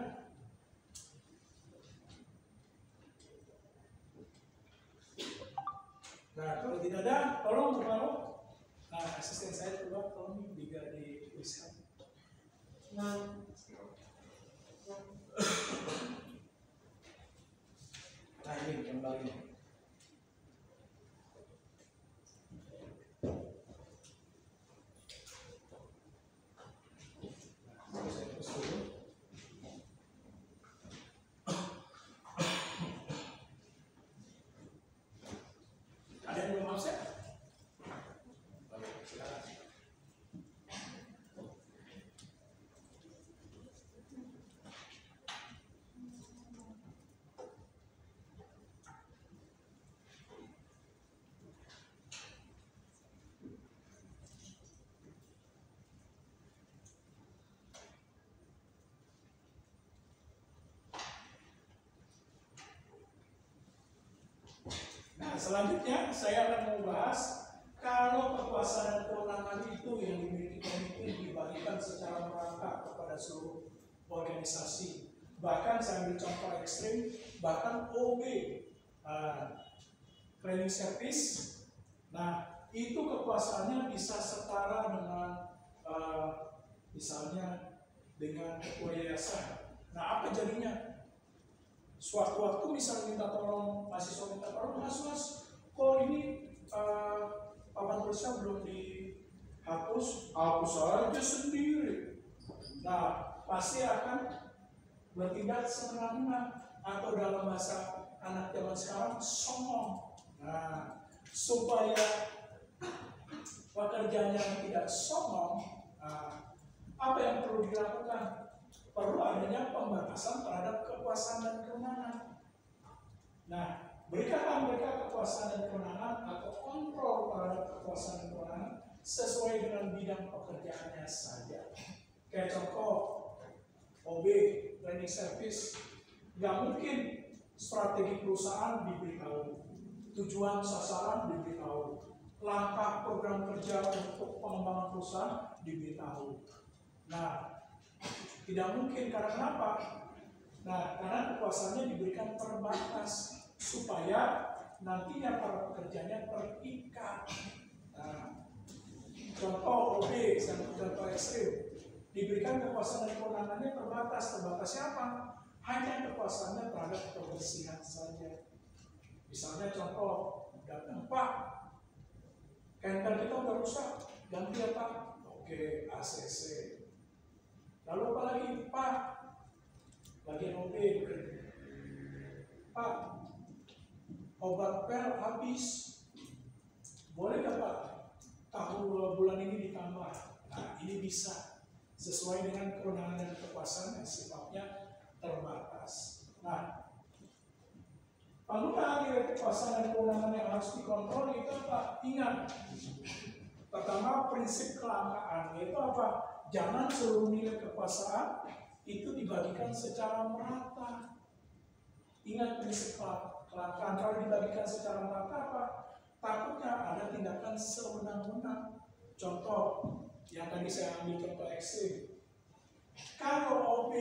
Nah, kalau tidak ada, tolong beritahu. Nah, asisten saya coba tolong juga dituliskan. Nah, ini kembali. Saya terus dulu. Ada yang belum absen? Oke, silakan. Nah, selanjutnya saya akan membahas kalau kekuasaan dan kewenangan itu yang dimiliki pemimpin dibagikan secara merata kepada seluruh organisasi. Bahkan saya ambil contoh ekstrim, bahkan OB, training service. Nah, itu kekuasaannya bisa setara dengan misalnya dengan ketua yayasan. Nah, apa jadinya? Suatu-waktu misalnya minta tolong, mahasiswa minta tolong, mas, kok ini papan tulisnya belum dihapus, hapus aja sendiri. Nah, pasti akan bertindak semena-mena, atau dalam bahasa anak zaman sekarang songong. Nah, supaya pekerjaannya tidak songong, apa yang perlu dilakukan? Perlu adanya pembatasan terhadap kekuasaan dan kewenangan. Nah, berikanlah mereka kekuasaan dan kewenangan atau kontrol terhadap kekuasaan dan kewenangan sesuai dengan bidang pekerjaannya saja. Kayak contoh OB, training service, nggak mungkin strategi perusahaan diberitahu, tujuan sasaran diberitahu, langkah program kerja untuk pengembangan perusahaan diberitahu. Nah, tidak mungkin, karena kenapa? Nah, karena kekuasaannya diberikan terbatas supaya nantinya para pekerjanya terikat. Nah, contoh OB, contoh ekstrim, diberikan kekuasaan dan kewenangannya terbatas. Terbatasnya apa? Hanya kekuasaannya terhadap kebersihan saja. Misalnya contoh, datang, Pak, kantor kita udah rusak, ganti ya Pak? Oke, ACC. Lalu apa lagi? Pak, bagian OB, Pak, obat pel habis, boleh nggak Pak? Tahun bulan ini ditambah. Nah, ini bisa sesuai dengan kewenangan dan kekuasaan yang sifatnya terbatas. Nah, penggunaan nilai kekuasaan dan kewenangan yang harus dikontrol itu apa? Ingat, pertama prinsip kelangkaan, yaitu apa? Jangan seluruh nilai kekuasaan itu dibagikan secara merata. Ingat prinsip kelangkaan, kalau dibagikan secara merata apa? Takutnya ada tindakan sewenang-wenang. Contoh yang tadi saya ambil contoh ekstrim. Kalau OB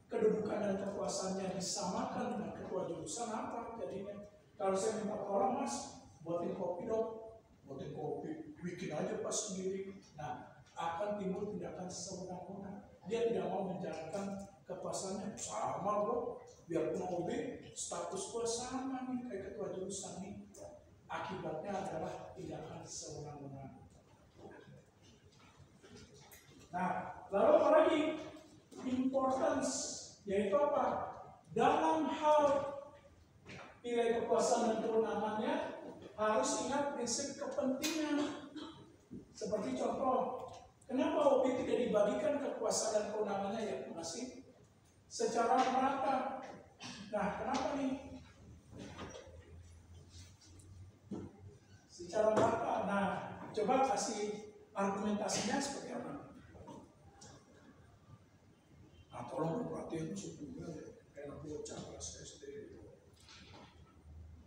kedudukan dan kekuasaannya disamakan dengan ketua jurusan, apa jadinya? Kalau saya minta tolong mas, buatin kopi dong, buatin kopi, bikin aja pas sendiri. Nah, akan timbul tindakan sewenang-wenang. Dia tidak mau menjalankan kekuasaannya. Sama bro, biarpun OB, status gua sama nih kayak ketua jurusan nih. Akibatnya adalah tindakan sewenang-wenang. Nah, lalu apa lagi? Importance, yaitu apa? Dalam hal nilai kekuasaan dan kewenangannya harus ingat prinsip kepentingan. Seperti contoh, kenapa OB tidak dibagikan kekuasaan dan kewenangannya ya masih secara merata? Nah, kenapa nih? Secara merata. Nah, coba kasih argumentasinya seperti apa? Nah, tolong perhatian sebelumnya kayak bocah kelas SD.